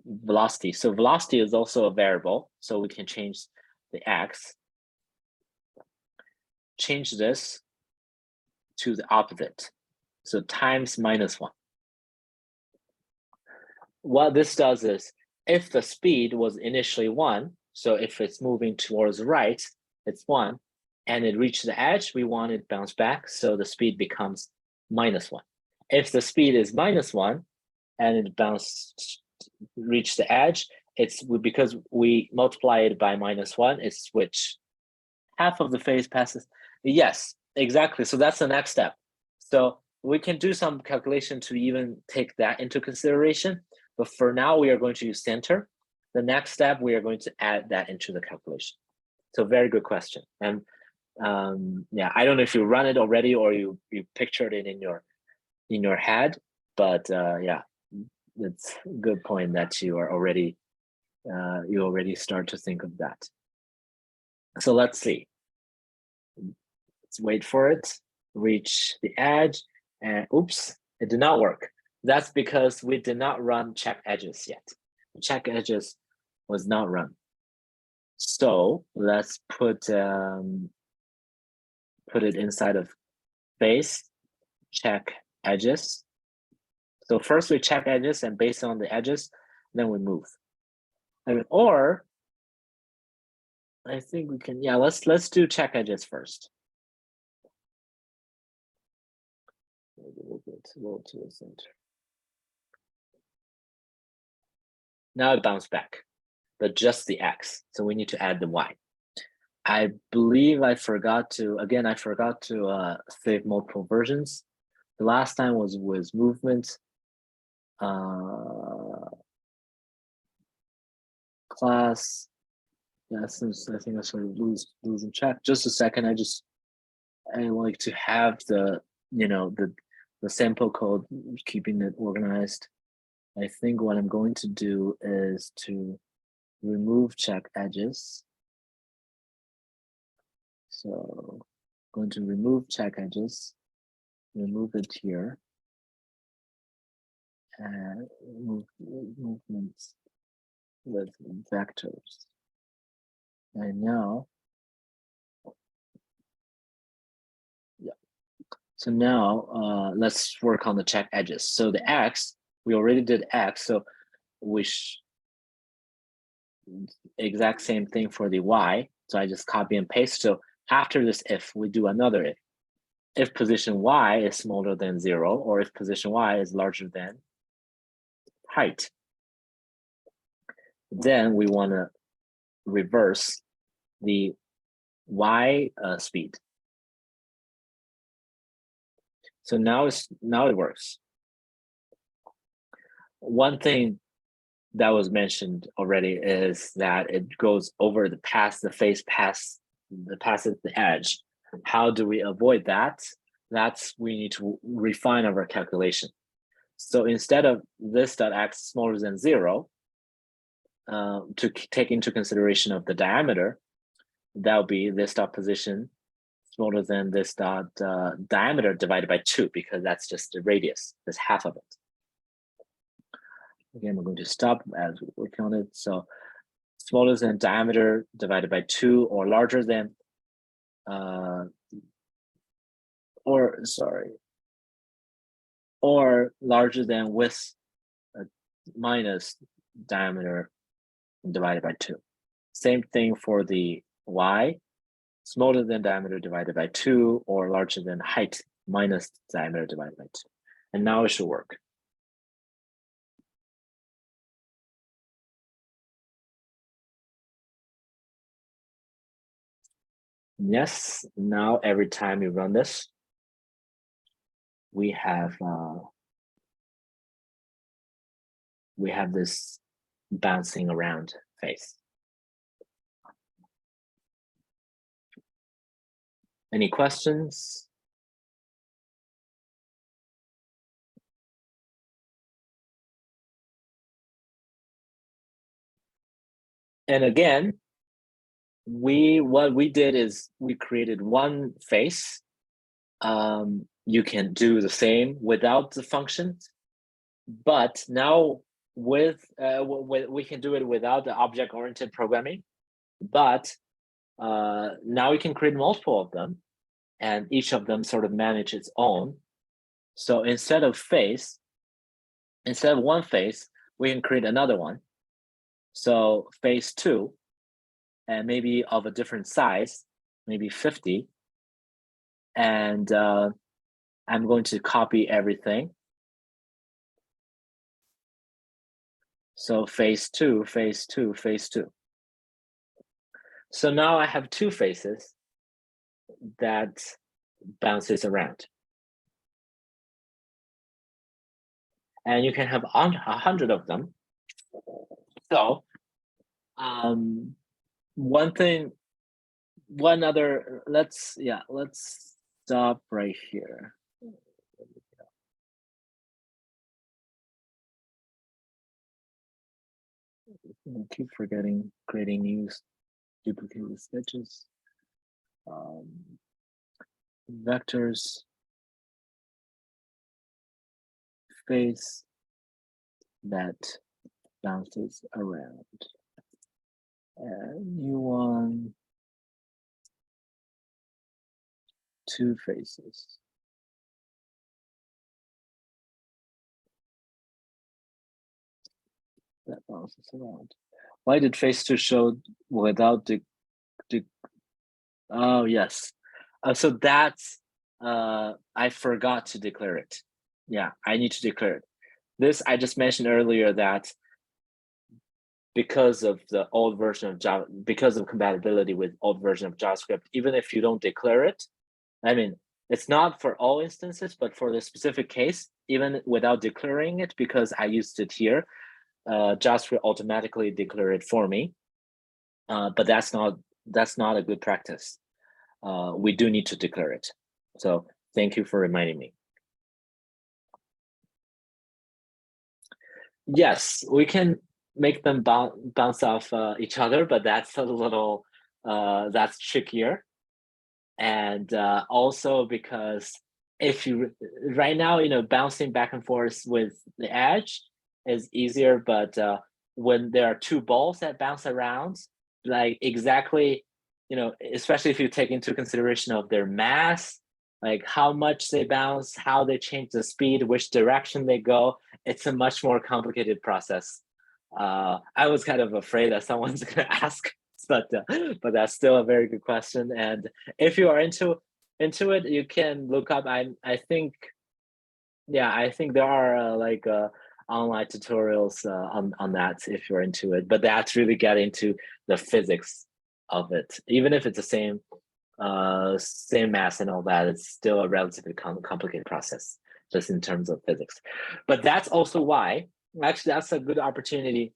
velocity. So velocity is also a variable, so we can change the x. Change this to the opposite. So times -1. What this does is, if the speed was initially 1, so if it's moving towards the right, it's 1, and it reached the edge, we want it bounce back, so the speed becomes -1. If the speed is -1 and it reach the edge, it's because we multiply it by -1, it's switch. Half of the phase passes. Yes, exactly. So that's the next step. So we can do some calculation to even take that into consideration. But for now, we are going to use center. The next step, we are going to add that into the calculation. So very good question. And yeah, I don't know if you run it already or you pictured it in your head, but yeah, it's a good point that you are already you already start to think of that. So let's see. Let's wait for it. Reach the edge, and oops, it did not work. That's because we did not run check edges yet. Check edges was not run. So let's put it inside of face, check edges. So first we check edges, and based on the edges, then we move. Or I think we can, yeah, let's do check edges first. Maybe we'll go to the center. Now it bounced back, but just the X. So we need to add the Y. I believe I forgot to save multiple versions. The last time was movement. Class. Yeah, since I think I sort of losing track. Just a second. I like to have the the sample code, keeping it organized. I think what I'm going to do is to remove check edges. So I'm going to remove check edges, remove it here, and move movements with vectors. And now, yeah. So now let's work on the check edges. So the X, we already did X, so we exact same thing for the Y. So I just copy and paste. So after this if, we do another if. If position Y is smaller than 0, or if position Y is larger than height, then we want to reverse the Y speed. So now it works. One thing that was mentioned already is that it goes over the face passes the edge. How do we avoid that? We need to refine our calculation. So instead of this dot x smaller than 0, to take into consideration of the diameter, that would be this dot position smaller than this dot diameter divided by 2, because that's just the radius, that's half of it. Again, we're going to stop as we work on it. So smaller than diameter divided by 2, or larger than, or larger than width minus diameter divided by 2. Same thing for the Y, smaller than diameter divided by 2, or larger than height minus diameter divided by 2. And now it should work. Yes, now every time you run this, we have this bouncing around face. Any questions? And again, what we did is we created one face. You can do the same without the functions, but now we can do it without the object-oriented programming. But now we can create multiple of them, and each of them sort of manage its own. So instead of one face, we can create another one. So face 2, and maybe of a different size, maybe 50. And I'm going to copy everything. So face 2, face 2, face 2. So now I have 2 faces that bounces around. And you can have 100 of them. So let's stop right here. I keep forgetting creating new duplicated sketches. Vectors, face that bounces around. And new one, 2 faces. That bounces around. Why did face 2 show without the oh yes. So that's I forgot to declare it. Yeah, I need to declare it. This I just mentioned earlier that because of the old version of Java, because of compatibility with old version of JavaScript, even if you don't declare it, I mean, it's not for all instances, but for the specific case, even without declaring it, because I used it here, JavaScript automatically declare it for me. But that's not a good practice. We do need to declare it. So thank you for reminding me. Yes, we can make them bounce off each other, but that's a little that's trickier. And also because if you right now, bouncing back and forth with the edge is easier, but when there are two balls that bounce around, like exactly, especially if you take into consideration of their mass, like how much they bounce, how they change the speed, which direction they go, it's a much more complicated process. I was kind of afraid that someone's going to ask, but that's still a very good question. And if you are into it, you can look up. I think, yeah, I think there are online tutorials on that if you're into it. But that's really getting into the physics of it. Even if it's the same mass and all that, it's still a relatively complicated process just in terms of physics. But that's also why, actually, that's a good opportunity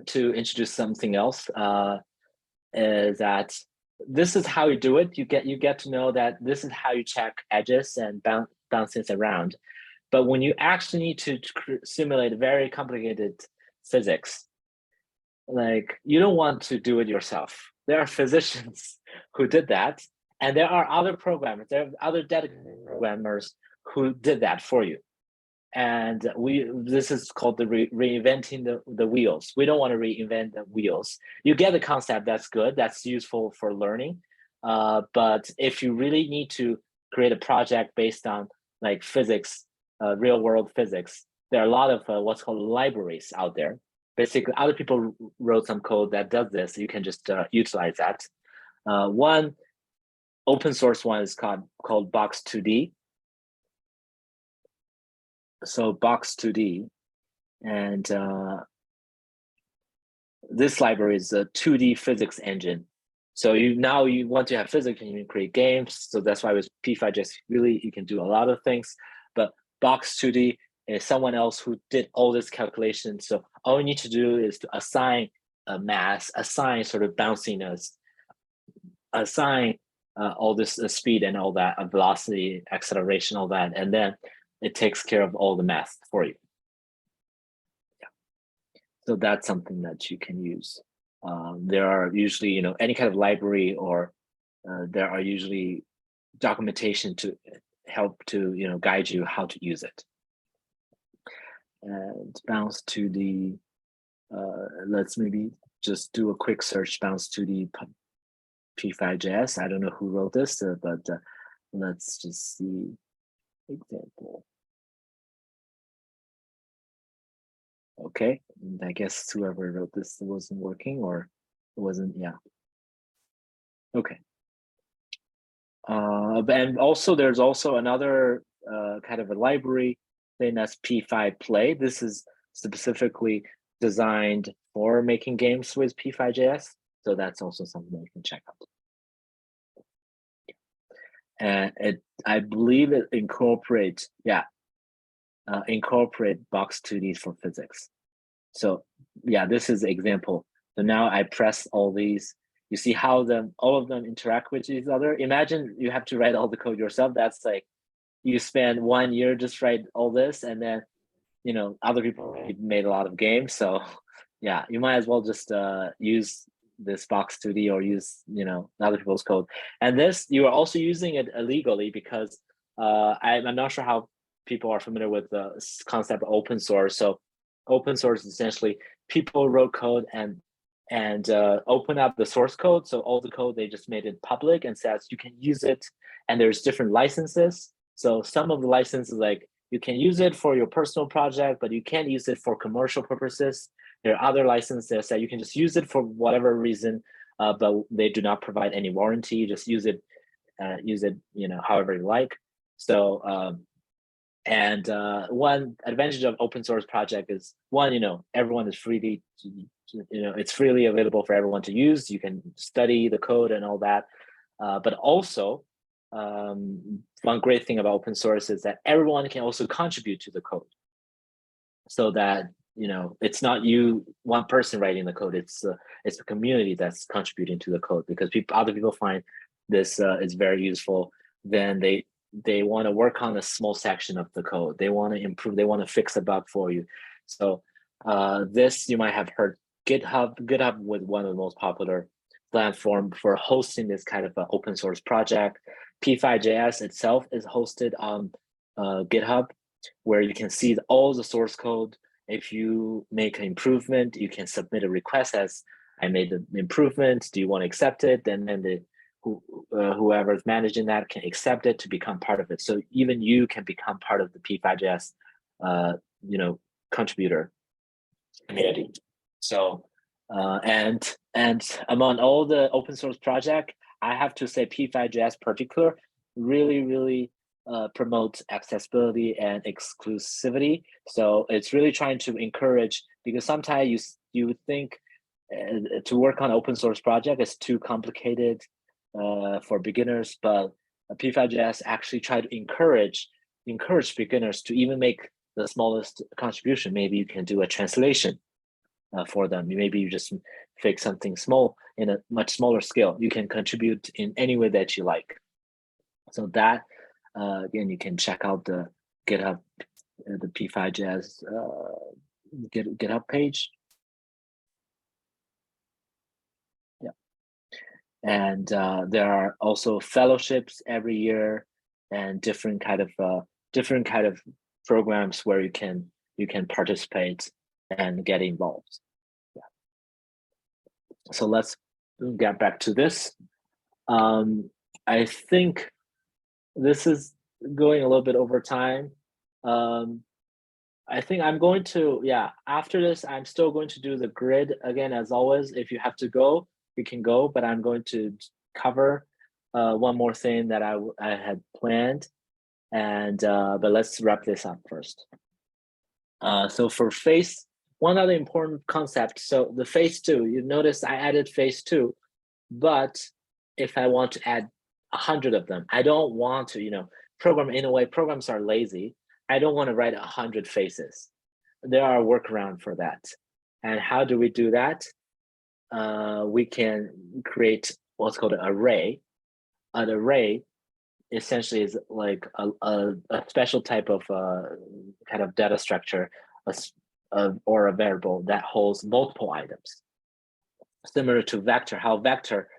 to introduce something else. Is that this is how you do it. You get to know that this is how you check edges and bounce things around. But when you actually need to simulate very complicated physics, like you don't want to do it yourself. There are physicians who did that, and there are other programmers, there are other dedicated programmers who did that for you. And this is called the reinventing the wheels. We don't want to reinvent the wheels. You get the concept, that's good, that's useful for learning. But if you really need to create a project based on like physics, real world physics, there are a lot of what's called libraries out there. Basically, other people wrote some code that does this. You can just utilize that. One open source one is called Box2D. So Box2D, and this library is a 2D physics engine. So you want to have physics and you can create games. So that's why with P5JS, really you can do a lot of things. But Box2D is someone else who did all this calculation. So all you need to do is to assign a mass, assign sort of bounciness, assign all this speed and all that, velocity, acceleration, all that, and then it takes care of all the math for you. Yeah. So that's something that you can use. There are usually, any kind of library, or there are usually documentation to help to, guide you how to use it. And Bounce2D, let's maybe just do a quick search, Bounce2D P5JS. I don't know who wrote this, but let's just see example. Okay, and I guess whoever wrote this wasn't working, or it wasn't, yeah. Okay. And also there's also another kind of a library thing that's P5Play. This is specifically designed for making games with P5JS. So that's also something that you can check out. And I believe it incorporates, incorporate Box2D for physics. So yeah, this is the example. So now I press all these. You see how all of them interact with each other. Imagine you have to write all the code yourself. That's like you spend 1 year just write all this, and then other people made a lot of games. So yeah, you might as well just use this Box2D or use other people's code. And this, you are also using it illegally because I'm not sure how people are familiar with the concept of open source. So open source is essentially people wrote code and open up the source code. So all the code, they just made it public and says you can use it. And there's different licenses. So some of the licenses, like you can use it for your personal project, but you can't use it for commercial purposes. There are other licenses that you can just use it for whatever reason, but they do not provide any warranty. You just use it, however you like. So, one advantage of open source project is one, everyone is freely, it's freely available for everyone to use. You can study the code and all that. But also, one great thing about open source is that everyone can also contribute to the code, so that it's not you, one person writing the code. It's a community that's contributing to the code, because other people find this is very useful. Then they want to work on a small section of the code. They want to improve. They want to fix a bug for you. So this, you might have heard GitHub was one of the most popular platform for hosting this kind of open source project. P5JS itself is hosted on GitHub, where you can see all the source code. If you make an improvement, you can submit a request as I made the improvement. Do you want to accept it? And then whoever's managing that can accept it to become part of it. So even you can become part of the P5JS, contributor community. So and among all the open source project, I have to say P5JS particular really promotes accessibility and exclusivity. So it's really trying to encourage, because sometimes you think to work on open source project is too complicated for beginners, but P5JS actually try to encourage beginners to even make the smallest contribution. Maybe you can do a translation for them. Maybe you just fix something small in a much smaller scale. You can contribute in any way that you like. So that, again, you can check out the GitHub, the P5JS GitHub page. Yeah, and there are also fellowships every year, and different kind of programs where you can participate and get involved. Yeah. So let's get back to this. I think this is going a little bit over time. I think I'm going to, after this, I'm still going to do the grid again, as always. If you have to go, you can go, but I'm going to cover one more thing that I had planned. And but let's wrap this up first. So for phase, one other important concept. So the phase 2, you notice I added phase 2, but if I want to add 100 of them, I don't want to, program in a way, programs are lazy. I don't want to write 100 phases. There are workarounds for that. And how do we do that? We can create what's called an array. An array essentially is like a special type of kind of data structure or a variable that holds multiple items. Similar to vector, how vector,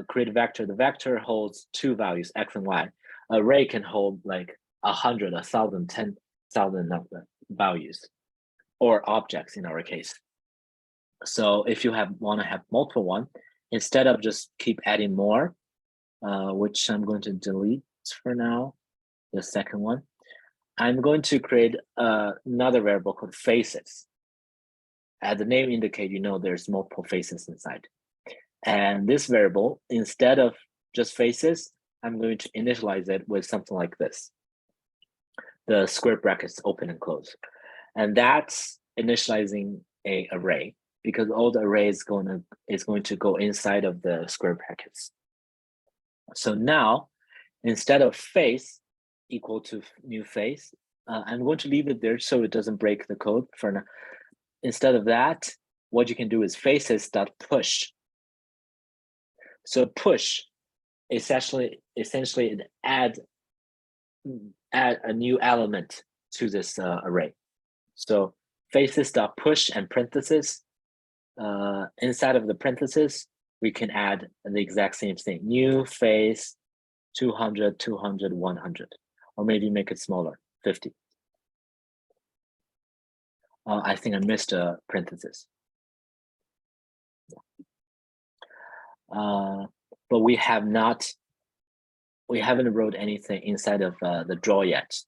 create a vector, the vector holds 2 values, x and y. Array can hold like 100, 1,000, 10,000 values or objects in our case. So if you want to have multiple one, instead of just keep adding more, which I'm going to delete for now, the second one, I'm going to create another variable called faces. As the name indicates, there's multiple faces inside. And this variable, instead of just faces, I'm going to initialize it with something like this. The square brackets open and close. And that's initializing an array, because all the array is going to go inside of the square brackets. So now, instead of face equal to new face, I'm going to leave it there so it doesn't break the code for now. Instead of that, what you can do is faces.push. So push essentially add a new element to this array. So faces.push and parentheses. Inside of the parentheses, we can add the exact same thing. New face 200, 200, 100, or maybe make it smaller, 50. I think I missed a parenthesis. But we haven't wrote anything inside of the draw yet.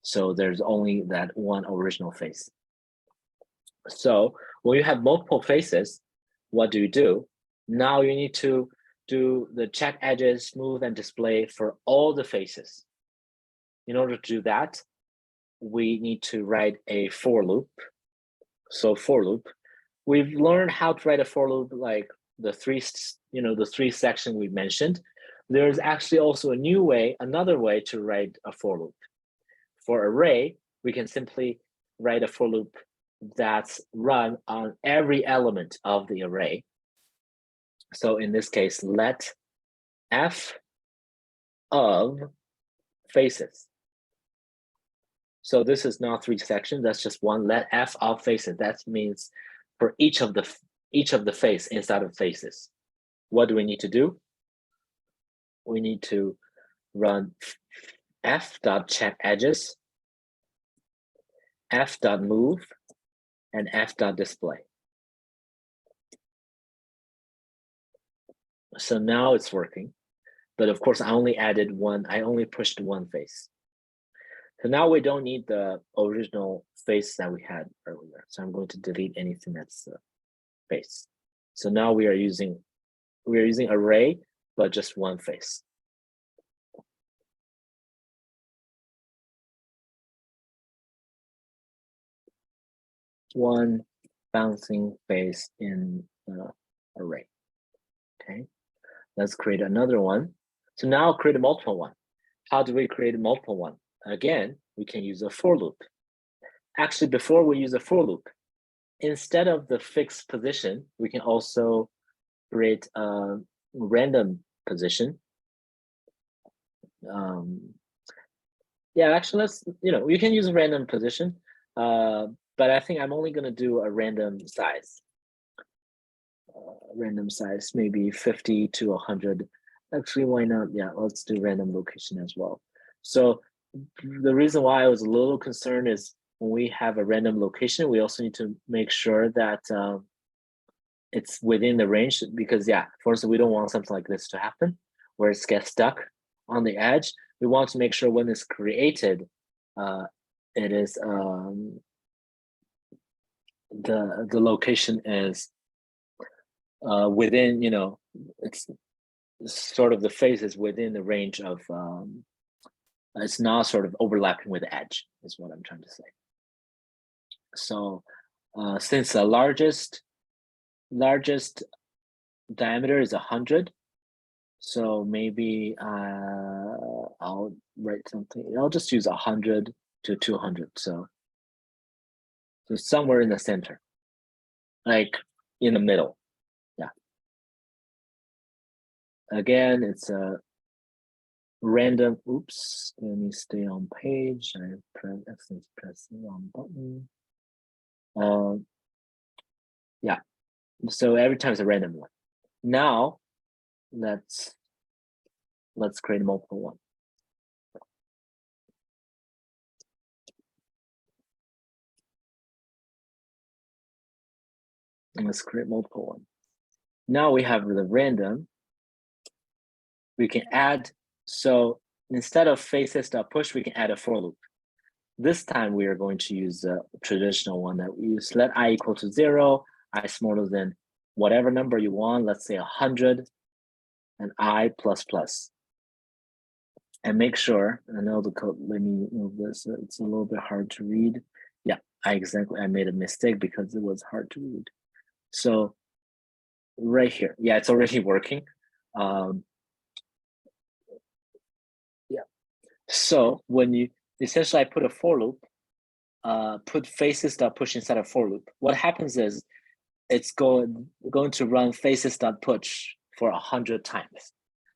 So there's only that one original face. So when you have multiple faces, what do you do? Now you need to do the check edges, smooth, and display for all the faces. In order to do that, we need to write a for loop. So for loop, we've learned how to write a for loop, like the three sections we mentioned. There's actually also another way to write a for loop. For array, we can simply write a for loop that's run on every element of the array. So in this case, let f of faces. So this is not 3 sections, that's just one. Let f of faces, that means for each of the face inside of faces. What do we need to do? We need to run f.check edges, f.move, and f.display. So now it's working, but of course I only pushed one face. So now we don't need the original face that we had earlier. So I'm going to delete anything that's face. So now we are using array, but just one face. One bouncing face in the array. Okay, let's create another one. So now create a multiple one. How do we create a multiple one? Again, we can use a for loop. Actually, before we use a for loop, instead of the fixed position, we can also create a random position. Yeah, actually, you can use a random position, but I think I'm only going to do a random size. Random size, maybe 50 to 100. Actually, why not? Yeah, let's do random location as well. So the reason why I was a little concerned is when we have a random location, we also need to make sure that it's within the range, because yeah, for instance, we don't want something like this to happen where it gets stuck on the edge. We want to make sure when it's created, it is the location is within, it's sort of the face is within the range of it's not sort of overlapping with the edge, is what I'm trying to say. So since the largest diameter is 100, so maybe I'll write something. I'll just use 100 to 200. So somewhere in the center, like in the middle. Yeah. Again, it's a random. Oops, let me stay on page. I press the wrong button. Yeah. So every time it's a random one. Now let's create a multiple one. And let's create multiple one. Now we have the random. We can add, so instead of faces.push, we can add a for loop. This time we are going to use the traditional one that we use. Let I equal to 0, I smaller than whatever number you want, let's say 100, and I plus plus. And make sure, I know the code, let me move this, it's a little bit hard to read. Yeah, I made a mistake because it was hard to read. So right here, yeah, it's already working. Yeah, so when you, essentially I put a for loop, put faces.push inside a for loop. What happens is it's going to run faces.push for 100 times.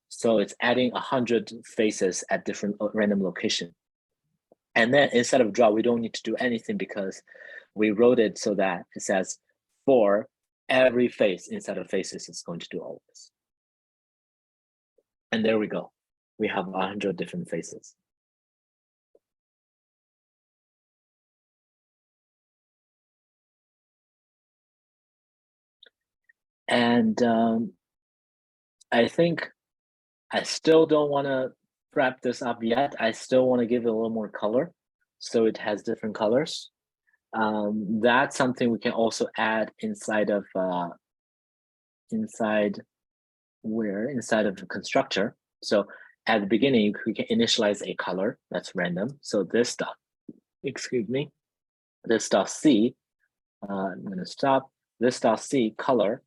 So it's adding 100 faces at different random location. And then instead of draw, we don't need to do anything because we wrote it so that it says for every face inside of faces, it's going to do all of this. And there we go. We have 100 different faces. And I think I still don't want to wrap this up yet. I still want to give it a little more color, so it has different colors. That's something we can also add inside of inside of the constructor. So at the beginning, we can initialize a color that's random. So this dot, this dot C, I'm going to stop. This dot C color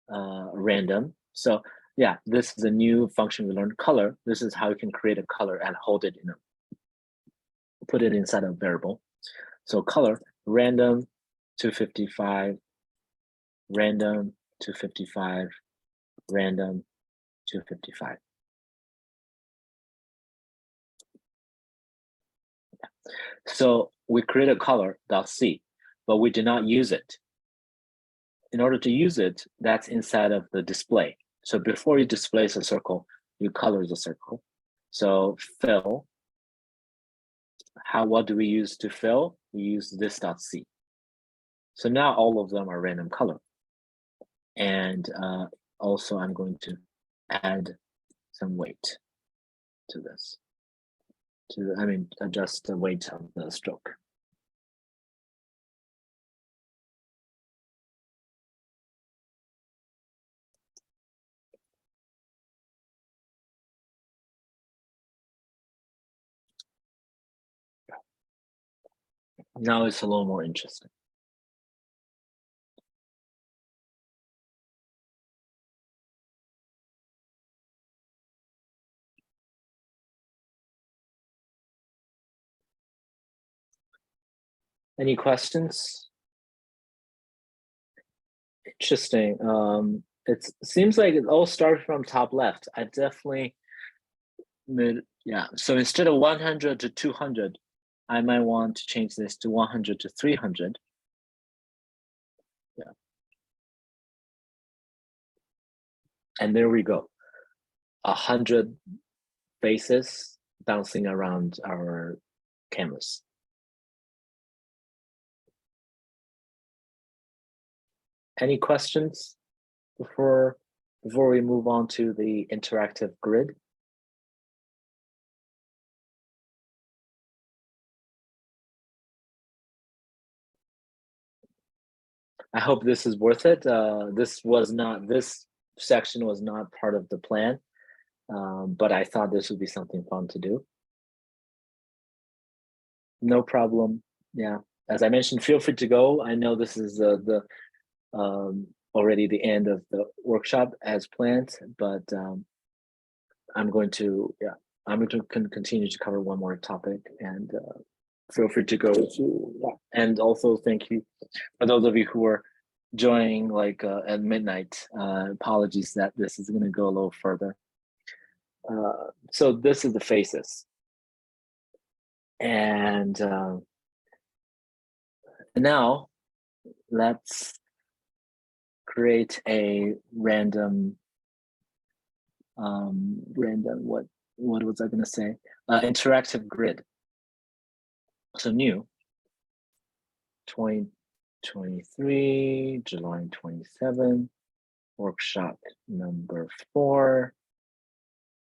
random. So yeah, this is a new function we learned, color. This is how you can create a color and hold it put it inside a variable. So color random 255, random 255, random 255. So we create a color.c, but we did not use it. In order to use it, that's inside of the display. So before you display a circle, you color the circle. So fill, what do we use to fill? We use this.c. So now all of them are random color. And also I'm going to add some weight to this. Adjust the weight of the stroke. Now it's a little more interesting. Any questions? Interesting. It seems like it all starts from top left. I definitely yeah. So instead of 100 to 200, I might want to change this to 100 to 300. Yeah. And there we go. 100 faces bouncing around our canvas. Any questions before we move on to the interactive grid? I hope this is worth it. This section was not part of the plan, but I thought this would be something fun to do. No problem. Yeah, as I mentioned, feel free to go. I know this is already the end of the workshop as planned, but I'm going to continue to cover one more topic, and feel free to go to. And also thank you for those of you who are joining like at midnight. Apologies that this is going to go a little further. So this is the faces, and now let's create a random what was I going to say? Interactive grid. So new 2023 July 27 workshop number 4.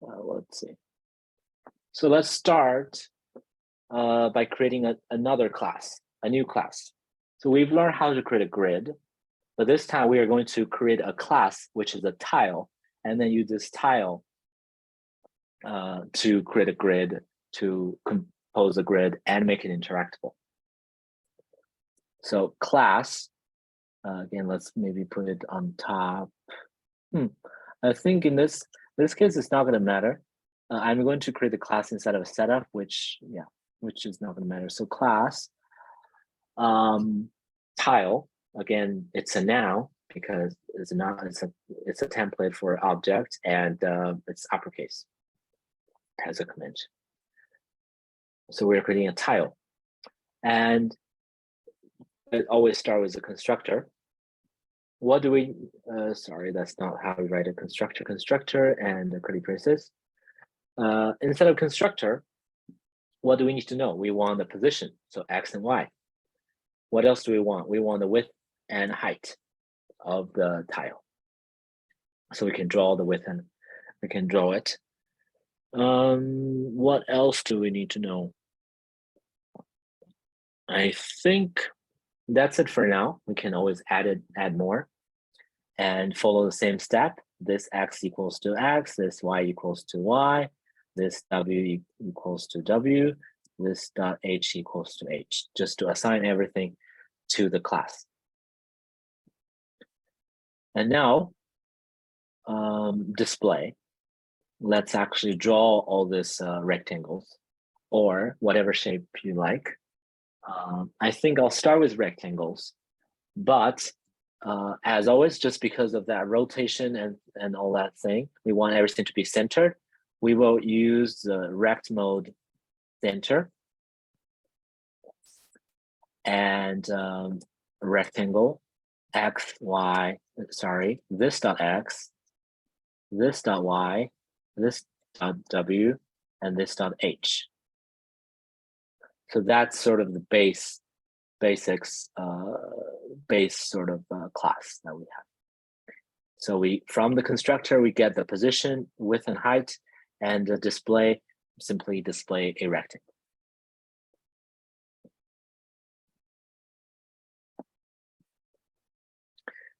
Let's see. So let's start by creating another class, a new class. So we've learned how to create a grid, but this time we are going to create a class, which is a tile, and then use this tile to create a grid, to compose a grid and make it interactable. So class, again, let's maybe put it on top. I think in this case, it's not going to matter. I'm going to create a class inside of a setup, which is not going to matter. So class tile, again, it's a noun because it's a template for object, and it's uppercase as a convention. So we're creating a tile, and it always starts with a constructor. What do we? Sorry, that's not how we write a constructor. Constructor and the curly braces. Instead of constructor, what do we need to know? We want the position, so X and Y. What else do we want? We want the width and height of the tile. So we can draw the width and we can draw it. What else do we need to know? I think that's it for now. We can always add more and follow the same step. This X equals to X, this Y equals to Y, this W equals to W, this dot H equals to H, just to assign everything to the class. And now, display. Let's actually draw all these rectangles or whatever shape you like. I think I'll start with rectangles, but as always, just because of that rotation and all that thing, we want everything to be centered. We will use the rect mode center. and rectangle x, y, sorry, this dot x, this dot y, this dot w, and this dot h. So that's sort of the basics, base sort of class that we have. So from the constructor, we get the position, width, and height, and the display, simply display a rectangle.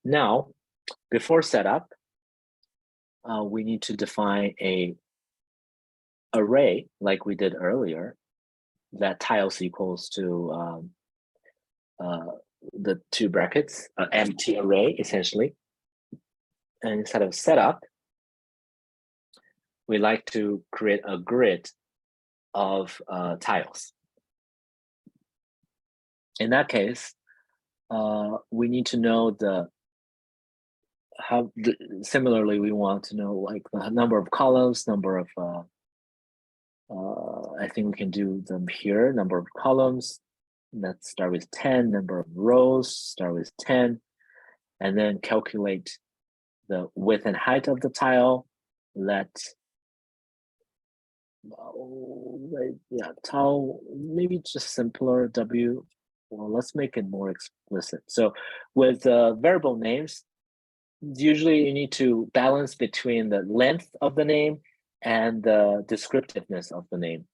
Now, before setup, we need to define a array like we did earlier, that tiles equals to the two brackets, empty array essentially. And instead of setup, we like to create a grid of tiles. In that case, we need to know similarly, we want to know like the number of columns, number of, I think we can do them here, number of columns, let's start with 10, number of rows, start with 10, and then calculate the width and height of the tile. Tile, maybe just simpler, W. Well, let's make it more explicit. So with variable names, usually you need to balance between the length of the name and the descriptiveness of the name.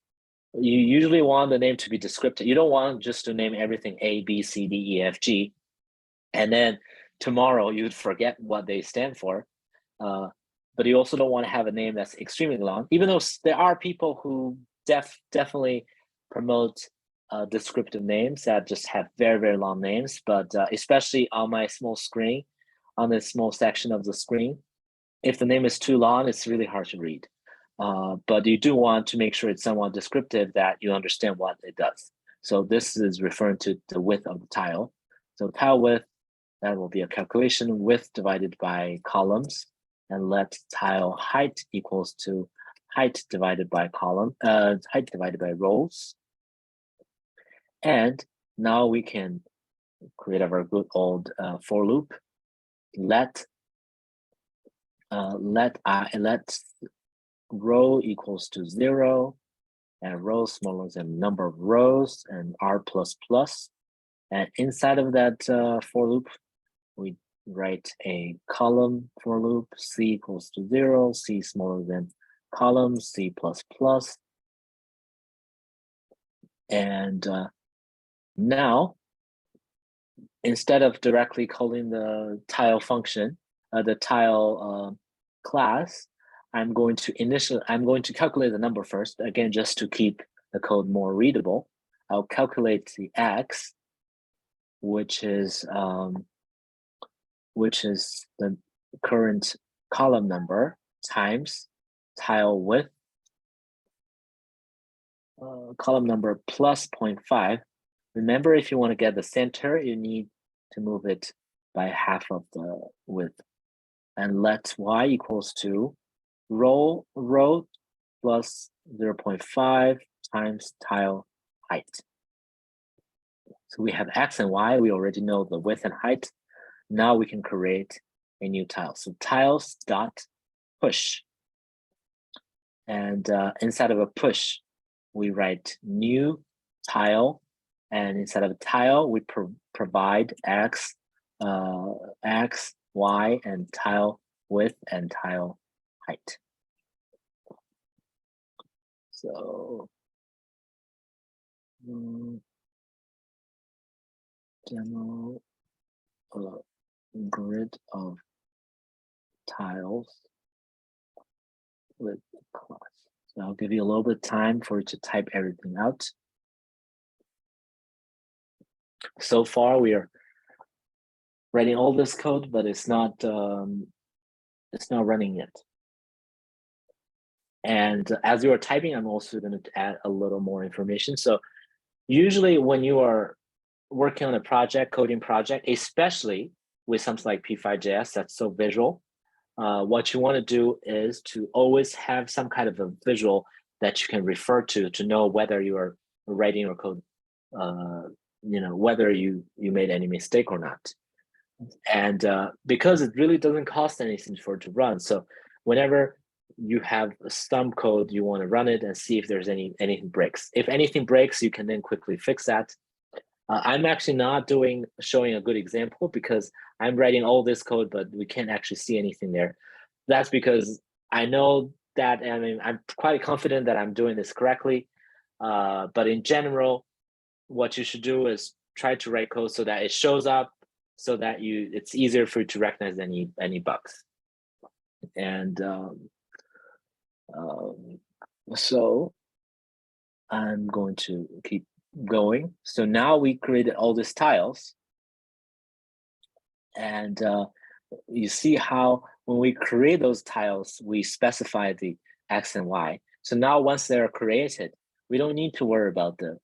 You usually want the name to be descriptive. You don't want just to name everything A, B, C, D, E, F, G, and then tomorrow you'd forget what they stand for. But you also don't want to have a name that's extremely long, even though there are people who definitely promote descriptive names that just have very, very long names. But especially on my small screen, on this small section of the screen, if the name is too long, it's really hard to read. But you do want to make sure it's somewhat descriptive that you understand what it does. So this is referring to the width of the tile. So tile width, that will be a calculation, width divided by columns, and let tile height equals to height divided by height divided by rows. And now we can create our good old for loop. Let row equals to 0, and row smaller than number of rows, and r++. And inside of that for loop, we write a column for loop, c equals to 0, c smaller than column, c++. And now, instead of directly calling the tile function, the tile class, I'm going to calculate the number first, again, just to keep the code more readable. I'll calculate the x, which is the current column number times tile width, column number plus 0.5. Remember, if you want to get the center, you need to move it by half of the width. And let y equals to row plus 0.5 times tile height. So we have x and y. We already know the width and height. Now we can create a new tile. So tiles dot push. And inside of a push, we write new tile. And inside of a tile, we provide x, y, and tile width and tile height. So demo grid of tiles with class. So I'll give you a little bit of time for you to type everything out. So far, we are writing all this code, but it's not running yet. And as you are typing, I'm also going to add a little more information. So usually when you are working on a project, coding project, especially with something like P5.js that's so visual, what you want to do is to always have some kind of a visual that you can refer to know whether you are writing your code whether you made any mistake or not. And because it really doesn't cost anything for it to run, so whenever you have some code, you want to run it and see if there's anything breaks. If anything breaks, you can then quickly fix that. I'm actually not showing a good example because I'm writing all this code, but we can't actually see anything there. That's because I know that, I mean, I'm quite confident that I'm doing this correctly. But in general, what you should do is try to write code so that it shows up, so that it's easier for you to recognize any bugs. And so I'm going to keep going. So now we created all these tiles, and you see how when we create those tiles, we specify the X and Y. So now once they're created, we don't need to worry about the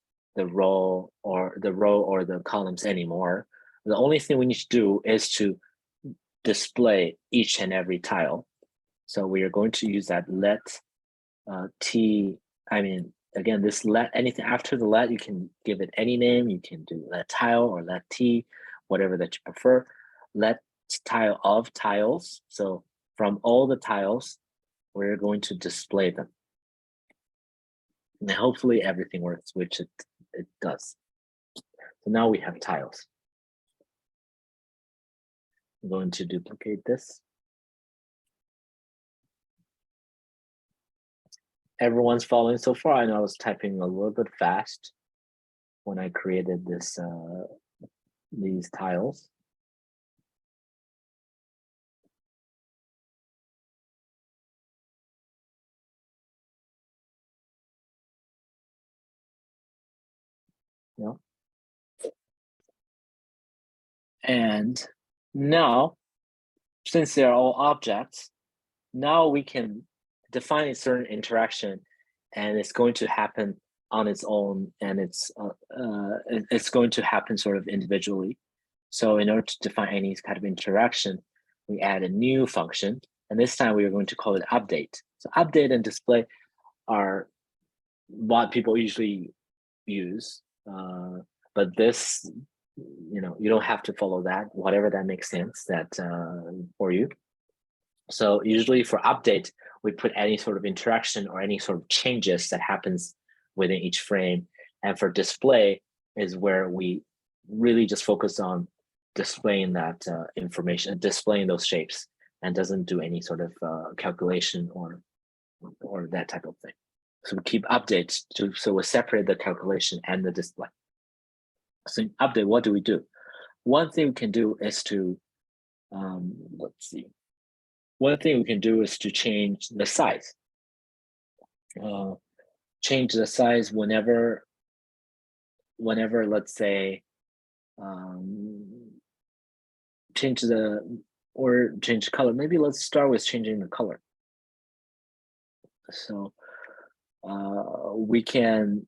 row or the columns anymore. The only thing we need to do is to display each and every tile. So we are going to use that let t, I mean, again, this let, anything after the let, you can give it any name. You can do let tile or let t, whatever that you prefer. Let tile of tiles. So from all the tiles, we're going to display them. And hopefully everything works, which it does. So now we have tiles. I'm going to duplicate this. Everyone's following so far. I know I was typing a little bit fast when I created this these tiles. Yeah. And now, since they're all objects, now we can define a certain interaction, and it's going to happen on its own, and it's going to happen sort of individually. So in order to define any kind of interaction, we add a new function, and this time we are going to call it update. So update and display are what people usually use, but this, you don't have to follow that, whatever that makes sense that for you. So usually for update, we put any sort of interaction or any sort of changes that happens within each frame. And for display is where we really just focus on displaying that information, displaying those shapes, and doesn't do any sort of calculation or that type of thing. So we keep updates so we separate the calculation and the display. So in update, what do we do? One thing we can do is to, let's see. One thing we can do is to change the size. Change the size whenever, let's say, change color. Maybe let's start with changing the color. So we can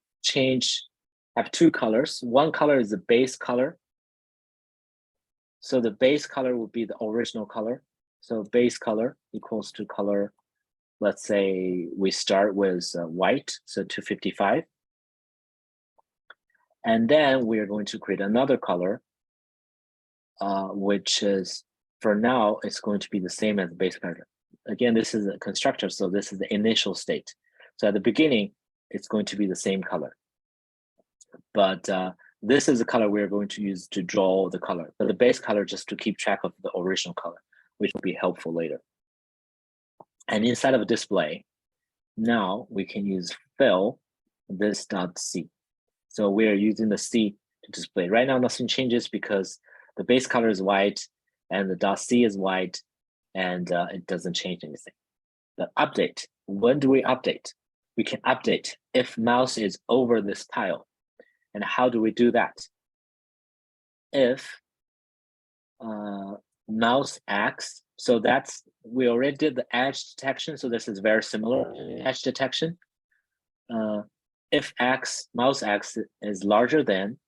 have two colors. One color is the base color. So the base color would be the original color. So base color equals to color, let's say we start with white, so 255. And then we are going to create another color, which is, for now, it's going to be the same as the base color. Again, this is a constructor, so this is the initial state. So at the beginning, it's going to be the same color. But this is the color we're going to use to draw the color. But the base color just to keep track of the original color, which will be helpful later. And inside of a display, now we can use fill this .c. So we are using the C to display. Right now, nothing changes because the base color is white and the .c is white, and it doesn't change anything. The update, when do we update? We can update if mouse is over this tile. And how do we do that? If mouse X, so we already did the edge detection, so this is very similar edge detection. If mouse X is larger than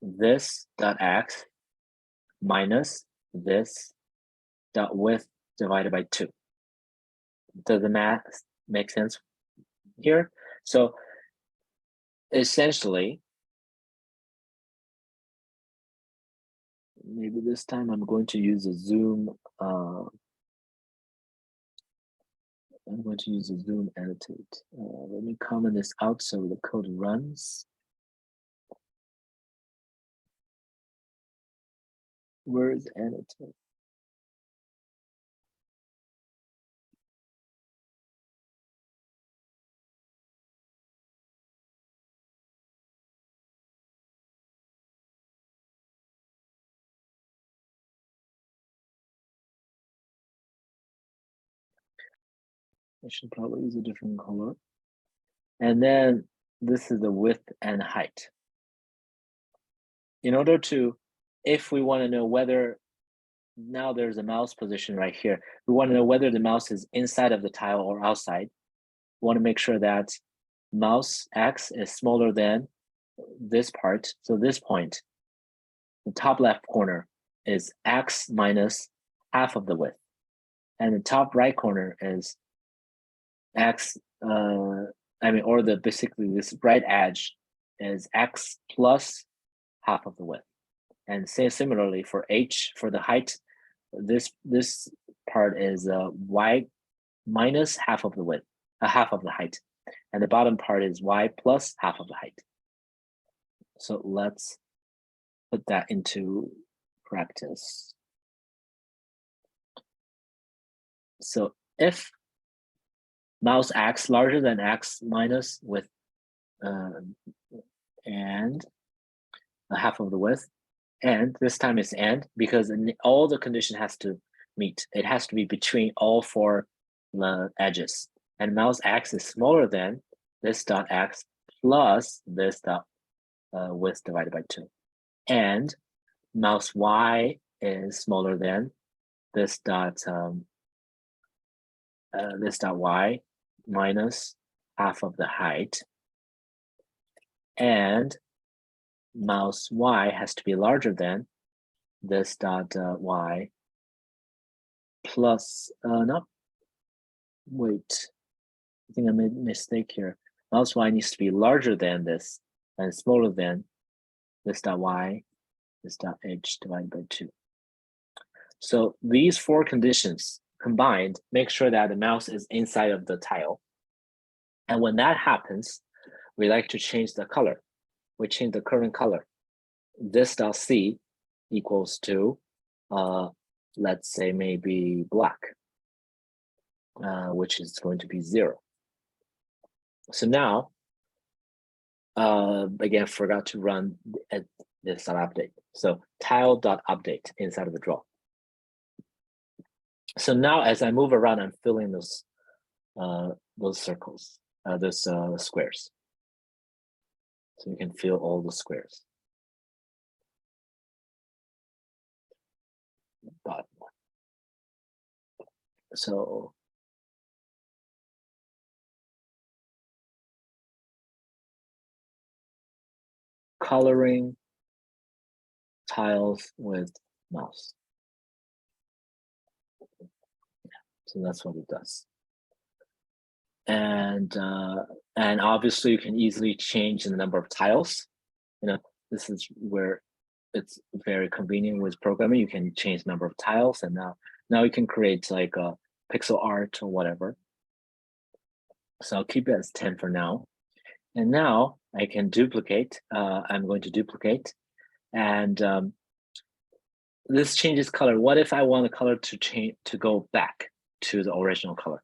this .x minus this .width divided by 2. Does the math make sense here? So essentially, maybe this time I'm going to use a zoom. I'm going to use a zoom annotate. Let me comment this out so the code runs. Where is annotate? I should probably use a different color. And then this is the width and height. In order to, if we want to know whether, now there's a mouse position right here. We want to know whether the mouse is inside of the tile or outside. We want to make sure that mouse X is smaller than this part. So this point, the top left corner is X minus half of the width. And the top right corner is X, or basically this right edge is X plus half of the width. And say similarly for H, for the height, this part is Y minus half of the width, half of the height. And the bottom part is Y plus half of the height. So let's put that into practice. So if mouse X larger than X minus width and a half of the width, and this time it's and, because all the condition has to meet. It has to be between all four edges. And mouse X is smaller than this dot X plus this dot width divided by 2. And mouse Y is smaller than this dot Y minus half of the height. And mouse Y has to be larger than this dot Y plus, wait, I think I made a mistake here. Mouse Y needs to be larger than this and smaller than this dot Y, this dot H divided by 2. So these four conditions combined make sure that the mouse is inside of the tile. And when that happens, we like to change the color. We change the current color. This dot C equals to, let's say maybe black, which is going to be 0. So now, again, forgot to run this update. So tile.update inside of the draw. So now as I move around, I'm filling those circles, those squares. So you can fill all the squares. Bottom one. So coloring tiles with mouse. So that's what it does. And obviously you can easily change the number of tiles. This is where it's very convenient with programming. You can change the number of tiles, and now you can create like a pixel art or whatever. So I'll keep it as 10 for now. And now I can duplicate. I'm going to duplicate, and this changes color. What if I want the color to change, to go back to the original color?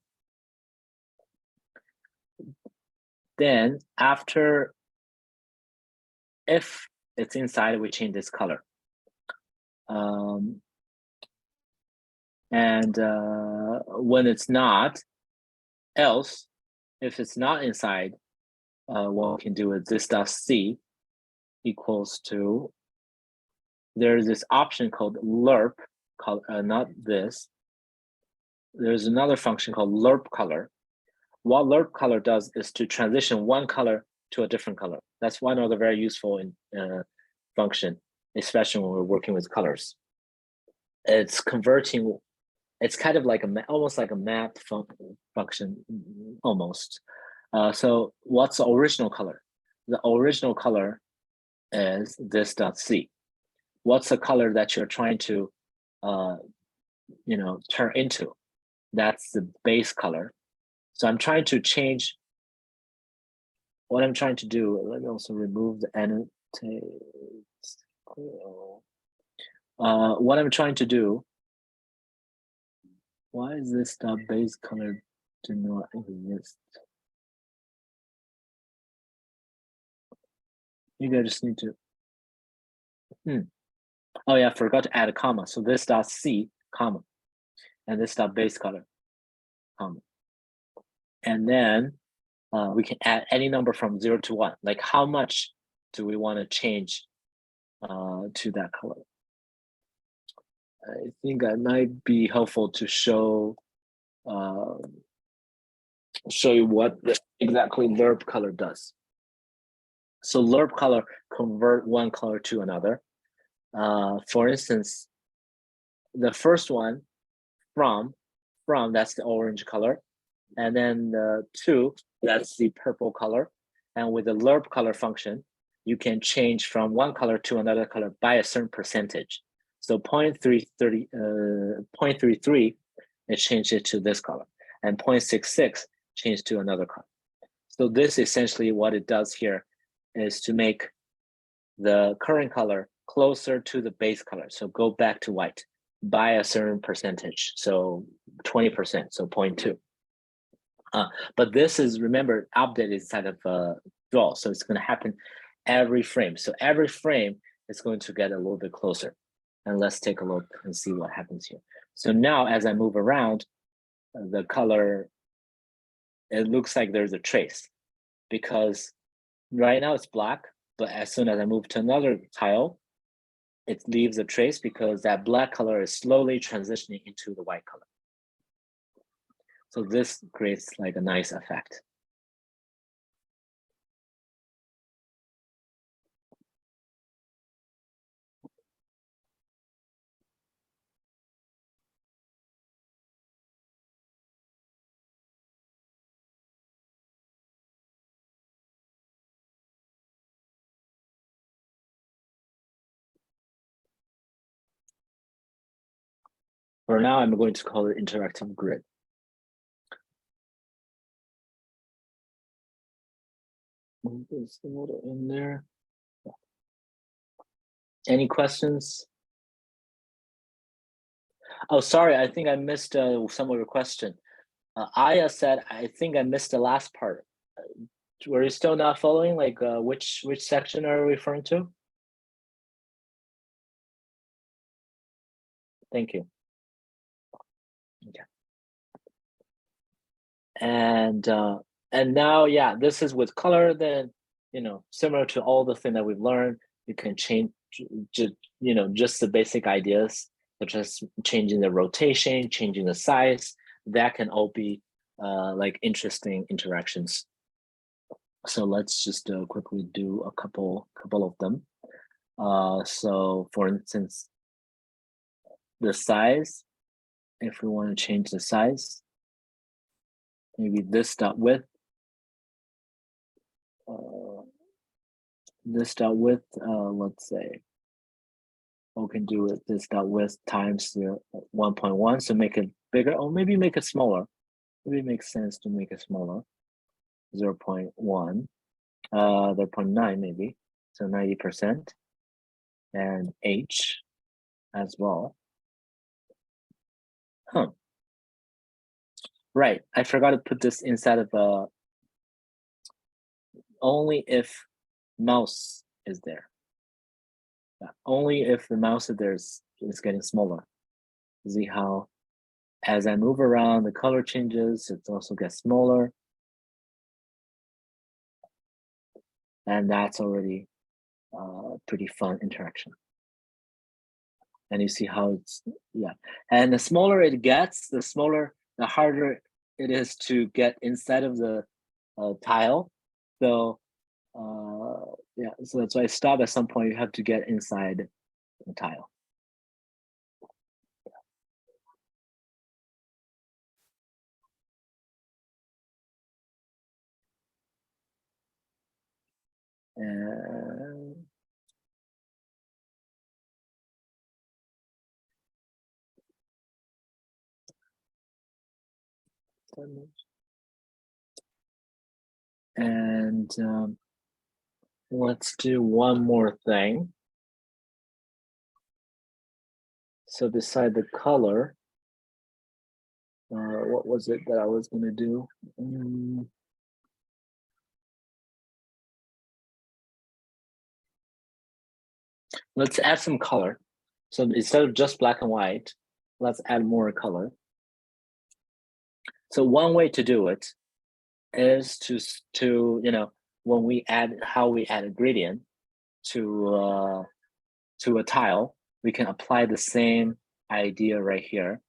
Then after, if it's inside, we change this color. When it's not, else, if it's not inside, what we can do is this dot C equals to, there's this option called lerp, not this. There's another function called lerp color. What lerp color does is to transition one color to a different color. That's one of the very useful function, especially when we're working with colors. It's converting, it's kind of like almost like a map function, almost. So what's the original color? The original color is this dot C. what's the color that you're trying to, you know, turn into. That's the base color. So I'm trying to change. What I'm trying to do, let me also remove the annotate. What I'm trying to do, why is this base color do not exist? Maybe I just need to, oh yeah, I forgot to add a comma. So this dot C, comma, and this dot base color, comma. And then we can add any number from 0 to 1. Like how much do we want to change to that color? I think that might be helpful to show you what the exactly lerp color does. So lerp color convert one color to another. For instance, the first one from that's the orange color, and then the 2 that's the purple color. And with the lerp color function, you can change from one color to another color by a certain percentage. So 0.33, it changed it to this color, and 0.66 changed to another color. So this essentially what it does here is to make the current color closer to the base color. So go back to white by a certain percentage. So 20%, so 0.2. But this is, remember, update inside of draw. So it's going to happen every frame. So every frame is going to get a little bit closer. And let's take a look and see what happens here. So now as I move around, the color, it looks like there's a trace, because right now it's black, but as soon as I move to another tile, it leaves a trace because that black color is slowly transitioning into the white color. So this creates like a nice effect. For now, I'm going to call it interactive grid. Move this little in there. Any questions? Oh, sorry, I think I missed some of your question. Aya said, I think I missed the last part. Were you still not following? Like which section are you referring to? Thank you. Okay. And now, yeah, this is with color. Then, you know, similar to all the thing that we've learned, you can change, you know, just the basic ideas, such as changing the rotation, changing the size. That can all be like interesting interactions. So let's just quickly do a couple of them. So for instance, the size, if we want to change the size, maybe this dot width, let's say we can do it this dot width times 1.1, so make it bigger, or maybe make it smaller. Maybe it makes sense to make it smaller, 0.1, 0.9 maybe, so 90%, and H as well. Right, I forgot to put this inside of only if mouse is there. Yeah, only if the mouse is there is getting smaller. See how as I move around, the color changes, it also gets smaller. And that's already pretty fun interaction. And you see how it's, yeah. And the smaller it gets, the harder it is to get inside of the tile. So yeah, so that's why stop at some point, you have to get inside the tile. And And let's do one more thing. So beside the color, what was it that I was going to do? Let's add some color. So instead of just black and white, let's add more color. So one way to do it is to when we add how we add a gradient to a tile, we can apply the same idea right here.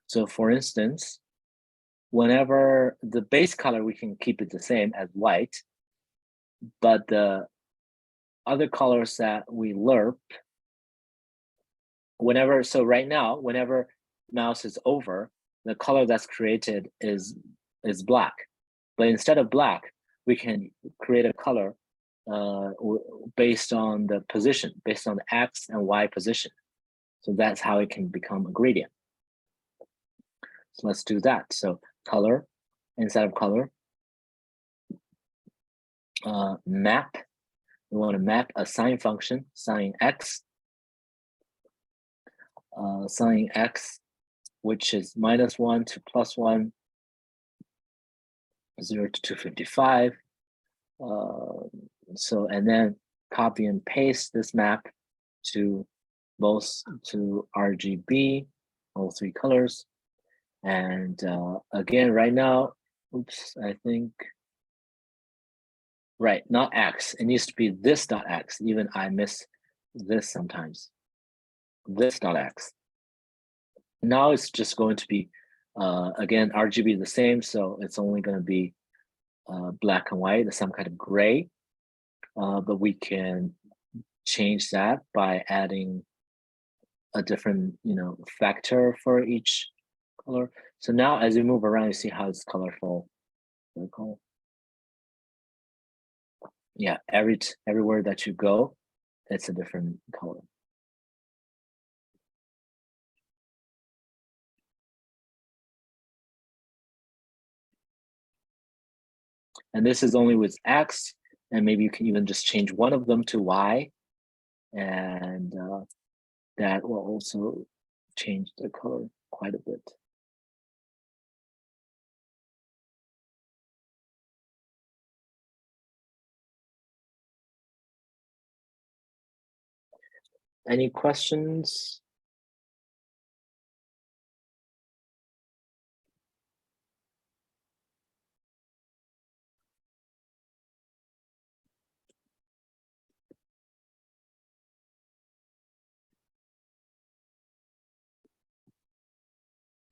So for instance, whenever the base color, we can keep it the same as white, but the other colors that we lerp, so right now, whenever mouse is over, the color that's created is black. But instead of black, we can create a color based on the position, based on the X and Y position. So that's how it can become a gradient. So let's do that. So color, instead of color, map. We want to map a sine function, sine x, which is -1 to +1, 0 to 255. So, and then copy and paste this map to RGB, all three colors. And again, right now, oops, I think, right, not X. It needs to be this dot X. Even I miss this sometimes. This dot X. Now it's just going to be, again, RGB the same. So it's only going to be black and white, some kind of gray. But we can change that by adding a different, factor for each color. So now as you move around, you see how it's colorful. Circle. Yeah, everywhere that you go, it's a different color. And this is only with X, and maybe you can even just change one of them to Y, and that will also change the color quite a bit. Any questions?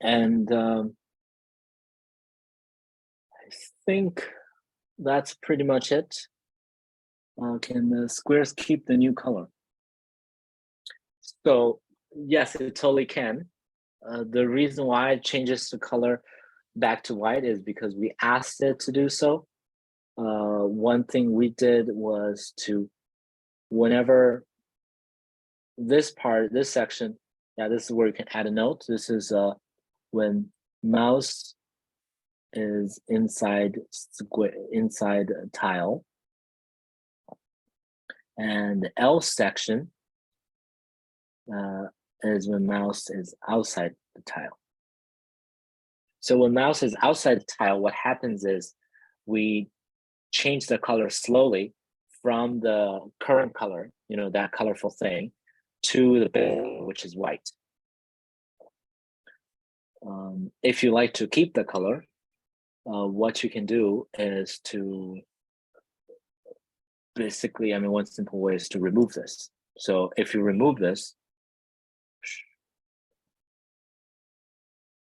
And I think that's pretty much it. Can the squares keep the new color? So yes, it totally can. The reason why it changes the color back to white is because we asked it to do so. One thing we did was to, whenever this section, this is where you can add a note. This is when mouse is inside a tile, and the L section is when mouse is outside the tile. So when mouse is outside the tile, what happens is we change the color slowly from the current color, that colorful thing, to the base, which is white. If you like to keep the color, what you can do is to basically, one simple way is to remove this. So if you remove this,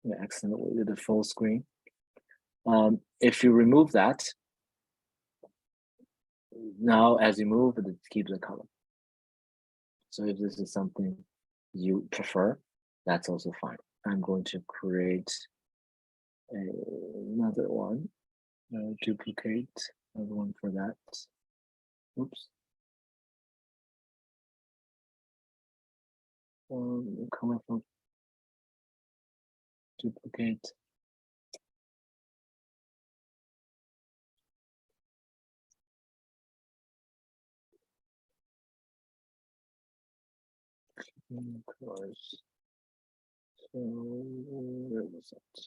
I accidentally did the full screen. If you remove that, now as you move, it keeps the color. So if this is something you prefer, that's also fine. I'm going to create another one, duplicate another one for that. Oops. Colorful. Duplicate. Colors. So where was it?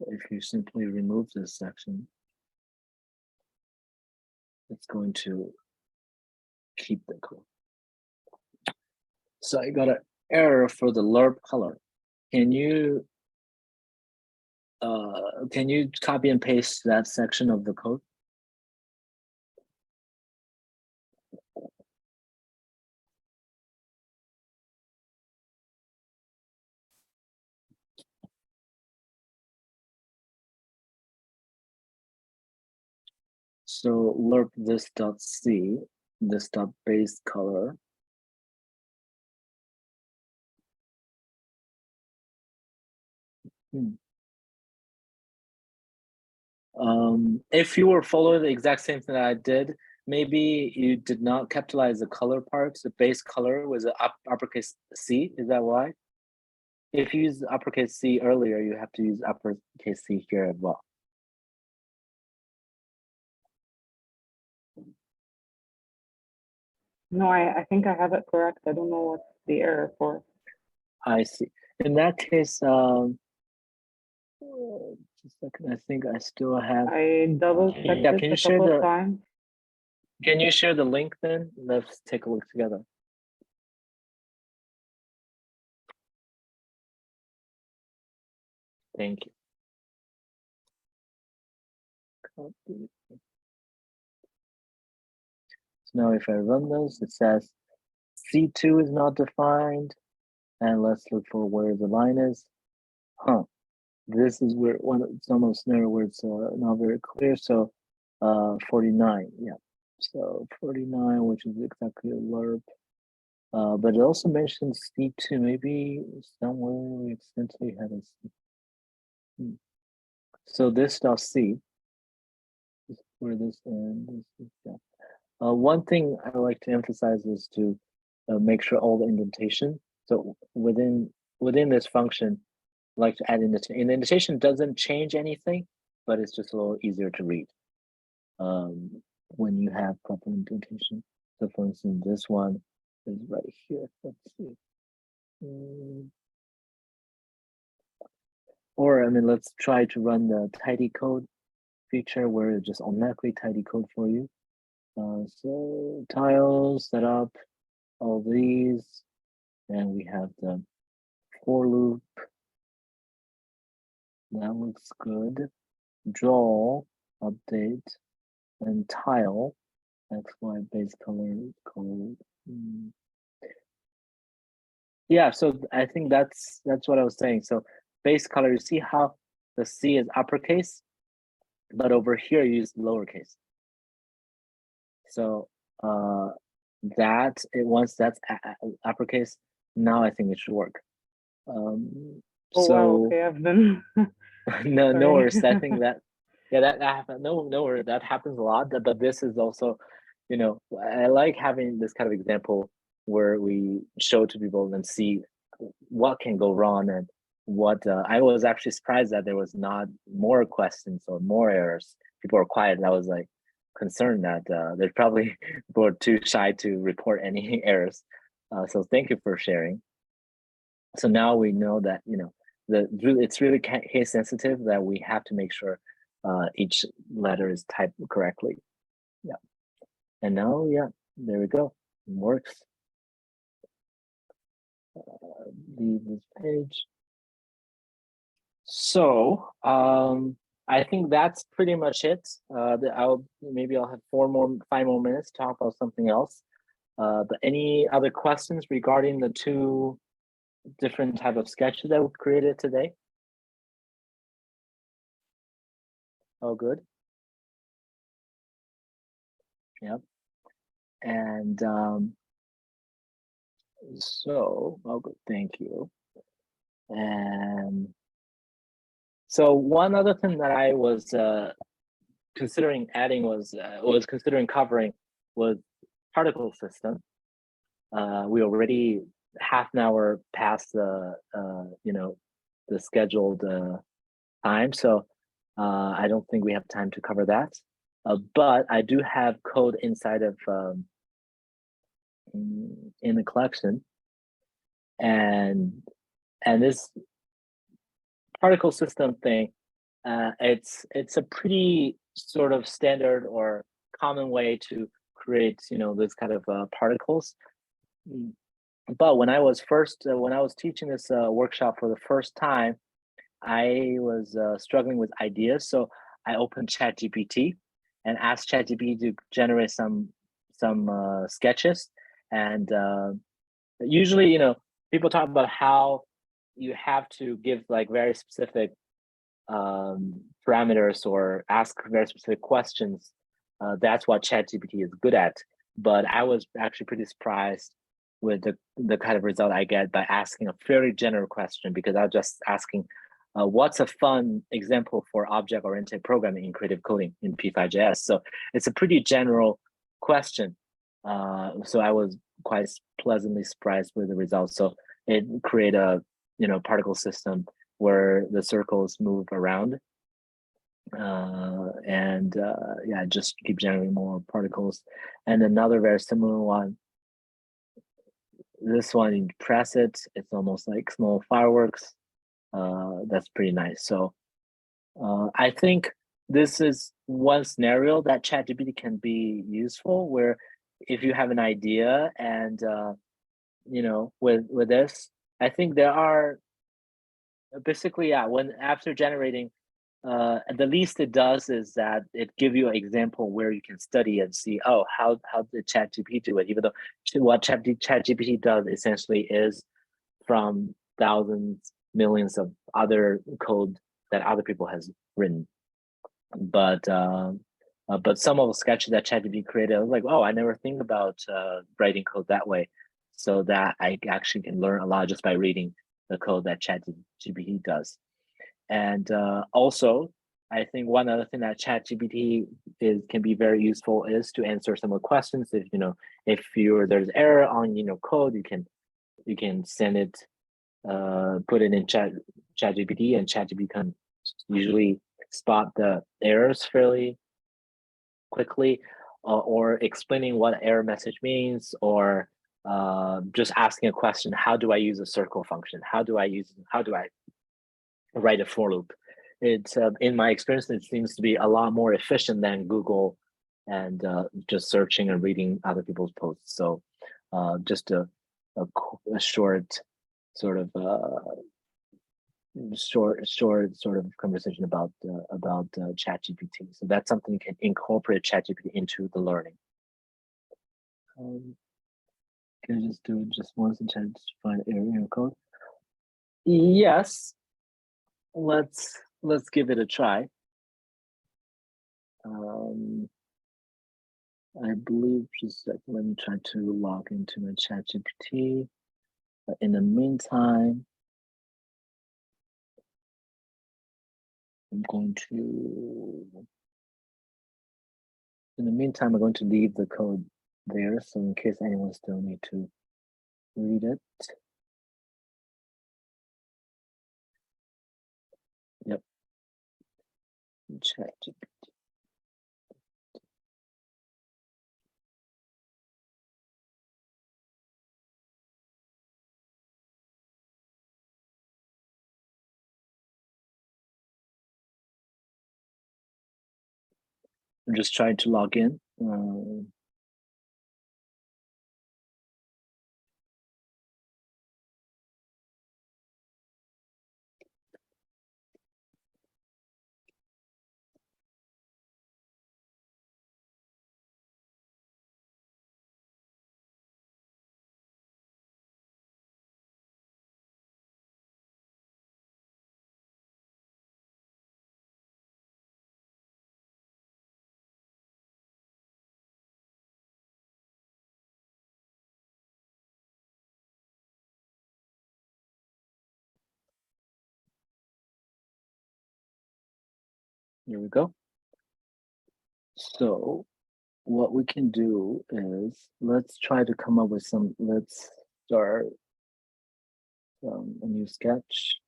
If you simply remove this section, it's going to keep the color. So I got an error for the LERP color. Can you copy and paste that section of the code? So LERP this dot C, this dot base color. If you were following the exact same thing that I did, maybe you did not capitalize the color parts. The base color was a uppercase C. Is that why? If you use uppercase C earlier, you have to use uppercase C here as well. No, I think I have it correct. I don't know what's the error for. I see. In that case, just a second. I think I still have. I double checked Yeah, it can you a share couple the- of times. Can you share the link then? Let's take a look together. Thank you. Copy. So now if I run this, it says C2 is not defined. And let's look for where the line is. This is where it's almost there where it's not very clear. So 49, yeah. So 49, which is exactly a LERP. But it also mentions C2, maybe somewhere we accidentally had a C. So this dot C is where this and this is, yeah. One thing I like to emphasize is to make sure all the indentation. So within this function, I like to add indentation. And the indentation doesn't change anything, but it's just a little easier to read when you have proper indentation. So for instance, this one is right here. Let's see. Or I mean, let's try to run the tidy code feature where it just automatically tidy code for you. So tiles, set up all these, and we have the for loop. That looks good. Draw, update, and tile, XY base color code. Yeah, so I think that's what I was saying. So base color, you see how the C is uppercase, but over here you use lowercase. So once that's uppercase, now I think it should work. Oh So wow, okay, I've been no Sorry. worries. I think that that happens. No worries. That happens a lot. But this is also, I like having this kind of example where we show to people and see what can go wrong and what I was actually surprised that there was not more questions or more errors. People are quiet. And I was like concerned that there's probably people are too shy to report any errors. So thank you for sharing. So now we know that it's really case sensitive that we have to make sure each letter is typed correctly. Yeah, and now there we go. It works. Leave this page. So I think that's pretty much it. I'll have 5 more minutes to talk about something else. But any other questions regarding the 2 different type of sketches that we created today? Oh, good. Yep. And so, oh, good. Thank you. And so one other thing that I was considering adding was considering covering was particle system. We already half an hour past the the scheduled time, so I don't think we have time to cover that. but I do have code inside of in the collection, and this particle system thing, it's a pretty sort of standard or common way to create, this kind of particles. But when I was teaching this workshop for the first time, I was struggling with ideas, so I opened ChatGPT and asked ChatGPT to generate some sketches. And usually, people talk about how you have to give like very specific parameters or ask very specific questions. That's what ChatGPT is good at. But I was actually pretty surprised with the kind of result I get by asking a very general question, because I was just asking, what's a fun example for object-oriented programming in creative coding in P5.js? So it's a pretty general question. So I was quite pleasantly surprised with the results. So it created a particle system where the circles move around, and yeah, just keep generating more particles. And another very similar one, this one, you press it, it's almost like small fireworks. That's pretty nice. So I think this is one scenario that ChatGPT can be useful, where if you have an idea and with this, I think there are basically, yeah, when after generating, the least it does is that it give you an example where you can study and see, oh, how did ChatGPT do it? Even though what ChatGPT does essentially is from thousands, millions of other code that other people has written. But some of the sketches that ChatGPT created, I was like, oh, I never think about writing code that way. So that I actually can learn a lot just by reading the code that ChatGPT does. And also, I think one other thing that ChatGPT can be very useful is to answer some of the questions. If there's error on code, you can send it, put it in ChatGPT, and ChatGPT can usually spot the errors fairly quickly, or explaining what error message means, or just asking a question: how do I use a circle function? How do I write a for loop? It's in my experience, it seems to be a lot more efficient than Google and just searching and reading other people's posts. So just a short sort of short sort of conversation about ChatGPT. So that's something you can incorporate ChatGPT into the learning. Can I just do it just once and try to find error in code? Yes. Let's give it a try. I believe, just like, let me try to log into my ChatGPT. In the meantime, I'm going to leave the code there, so in case anyone still need to read it. Yep. ChatGPT. I'm just trying to log in. Here we go. So what we can do is, let's try to come up with let's start a new sketch.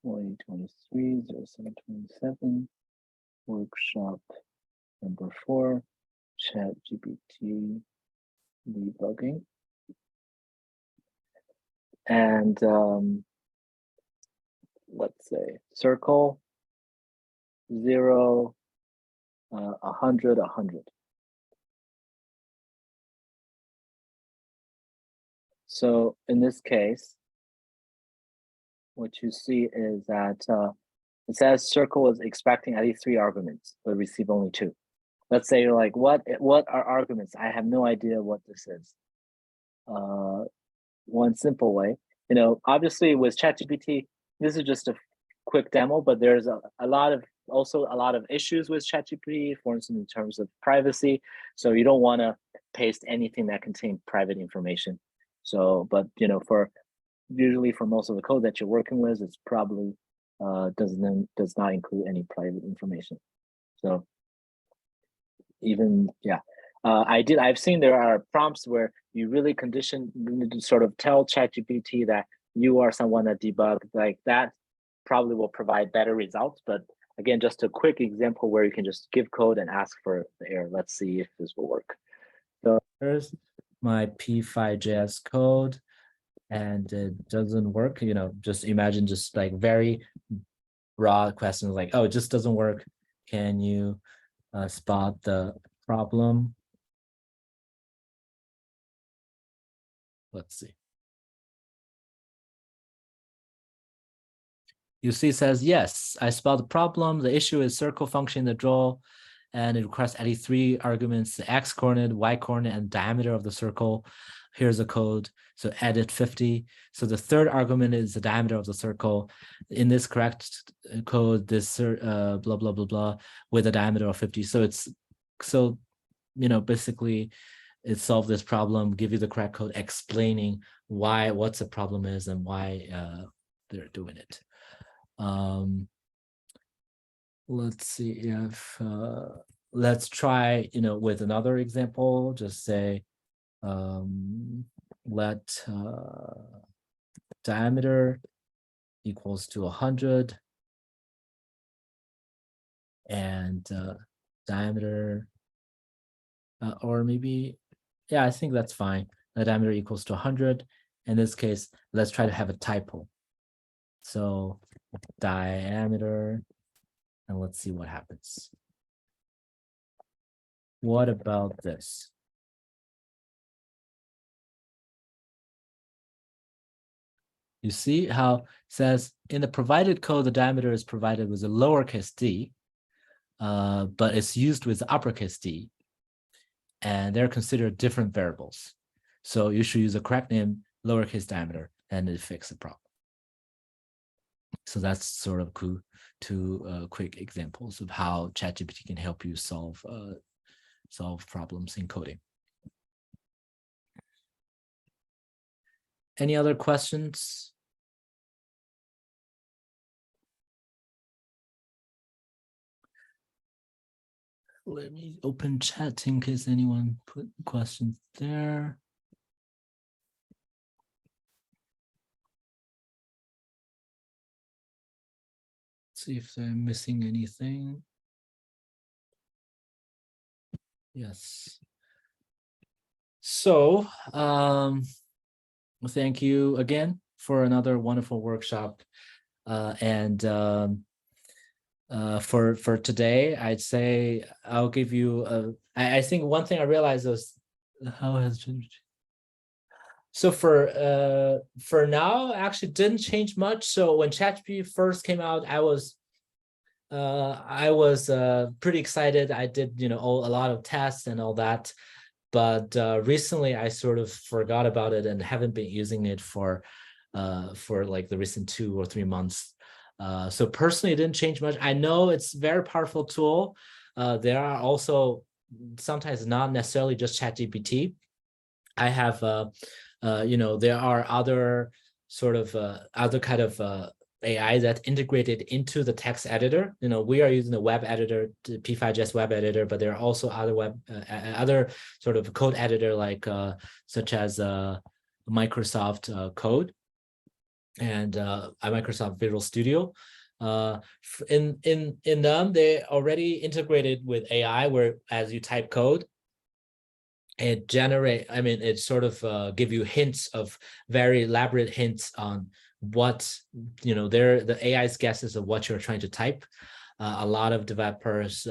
2023-07-27 workshop Number 4, ChatGPT debugging. And let's say circle 0, 100, 100. So in this case, what you see is that it says circle is expecting at least 3 arguments, but receive only 2. Let's say you're like, what are arguments? I have no idea what this is. One simple way, obviously with ChatGPT, this is just a quick demo, but there's a lot of issues with ChatGPT, for instance, in terms of privacy. So you don't want to paste anything that contains private information. So, but usually for most of the code that you're working with, it's probably does not include any private information. So even I've seen there are prompts where you really sort of tell ChatGPT that you are someone that debug, like that probably will provide better results. But again, just a quick example where you can just give code and ask for the error. Let's see if this will work. So here's my P5.js code, and it doesn't work. Just imagine just like very broad questions like, oh, it just doesn't work. Can you spot the problem? Let's see. You see, it says, yes, I spot the problem. The issue is circle function in the draw, and it requires at least 3 arguments, the x coordinate, y coordinate, and diameter of the circle. Here's the code. So edit 50. So the 3rd argument is the diameter of the circle. In this correct code, this blah, blah, blah, blah, with a diameter of 50. So basically it solved this problem, give you the correct code explaining what the problem is and why they're doing it. Let's see if let's try with another example. Just say let diameter equals to 100 and diameter or maybe I think that's fine. The diameter equals to 100. In this case, let's try to have a typo. So diameter, and let's see what happens. What about this? You see how it says in the provided code, the diameter is provided with a lowercase d, but it's used with uppercase D, and they're considered different variables. So you should use the correct name, lowercase diameter, and it fixes the problem. So that's sort of cool. 2 quick examples of how ChatGPT can help you solve problems in coding. Any other questions? Let me open chat in case anyone put questions there. See if they're missing anything. Yes. So thank you again for another wonderful workshop. For today, I'd say I'll give you I think one thing I realized was how has changed. So for now, actually didn't change much. So when ChatGPT first came out, I was pretty excited. I did a lot of tests and all that, but recently I sort of forgot about it and haven't been using it for like the recent 2 or 3 months. So personally, it didn't change much. I know it's a very powerful tool. There are also sometimes not necessarily just ChatGPT. I have there are other sort of other kind of AI that integrated into the text editor. We are using the web editor, the P5.js web editor, but there are also other other sort of code editor like such as Microsoft Code and Microsoft Visual Studio. In them, they already integrated with AI, where as you type code, it sort of give you hints of very elaborate hints on what, the AI's guesses of what you're trying to type. A lot of developers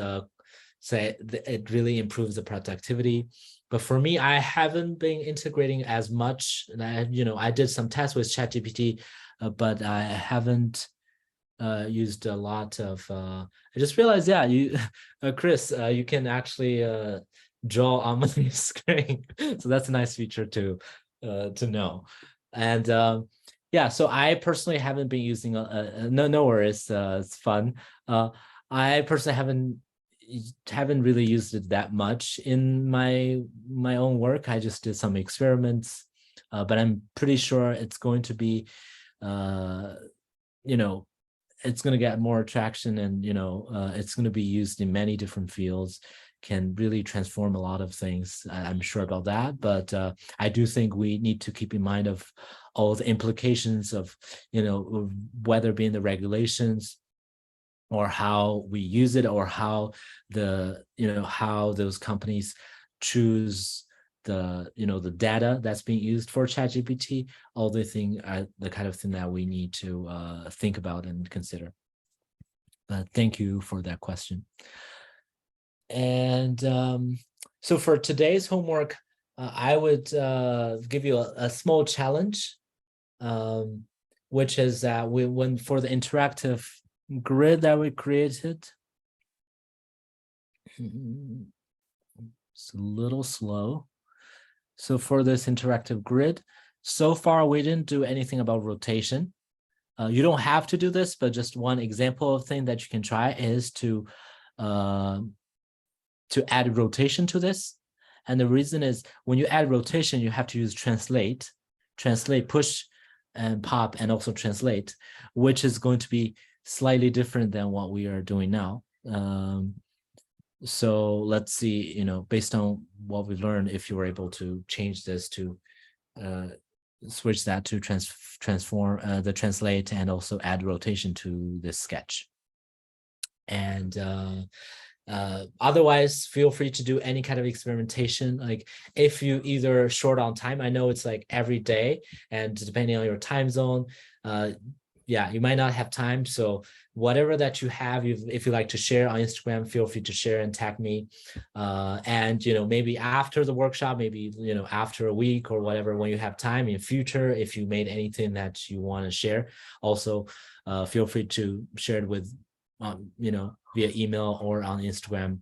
say it really improves the productivity. But for me, I haven't been integrating as much. And I did some tests with ChatGPT, but I haven't used a lot of. I just realized, Chris, you can actually draw on my screen, so that's a nice feature to know. And so I personally haven't been using no worries, it's fun. I personally haven't really used it that much in my own work. I just did some experiments, but I'm pretty sure it's going to be it's going to get more traction, and it's going to be used in many different fields, can really transform a lot of things. I'm sure about that, but I do think we need to keep in mind of all the implications of whether being the regulations or how we use it, or how how those companies choose the data that's being used for ChatGPT. All the kind of thing that we need to think about and consider. But thank you for that question. And so for today's homework, I would give you a small challenge, which is that when for the interactive grid that we created, it's a little slow. So for this interactive grid, so far we didn't do anything about rotation. You don't have to do this, but just one example of thing that you can try is to add rotation to this. And the reason is, when you add rotation, you have to use translate, push and pop, and also translate, which is going to be slightly different than what we are doing now. So let's see, based on what we learned, if you were able to change this to switch that to transform the translate, and also add rotation to this sketch. And otherwise, feel free to do any kind of experimentation. Like, if you either short on time, I know it's like every day, and depending on your time zone, you might not have time. So whatever that you have, if you like to share on Instagram, feel free to share and tag me. And maybe after the workshop, maybe after a week or whatever, when you have time in future, if you made anything that you want to share, also feel free to share it with via email or on Instagram,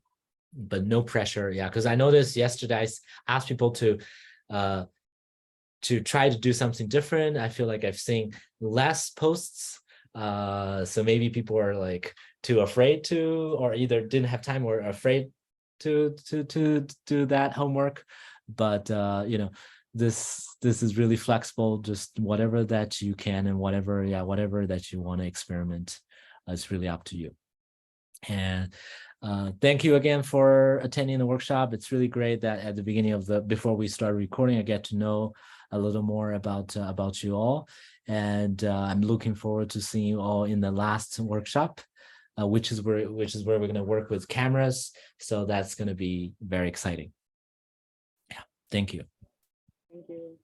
but no pressure. Because I noticed yesterday I asked people to try to do something different. I feel like I've seen less posts. So maybe people are like too afraid to, or either didn't have time or afraid to do that homework. But this is really flexible. Just whatever that you can, and whatever that you want to experiment, it's really up to you. And thank you again for attending the workshop. It's really great that at the beginning before we start recording, I get to know a little more about you all. And I'm looking forward to seeing you all in the last workshop, which is where we're going to work with cameras. So that's going to be very exciting. Yeah, thank you. Thank you.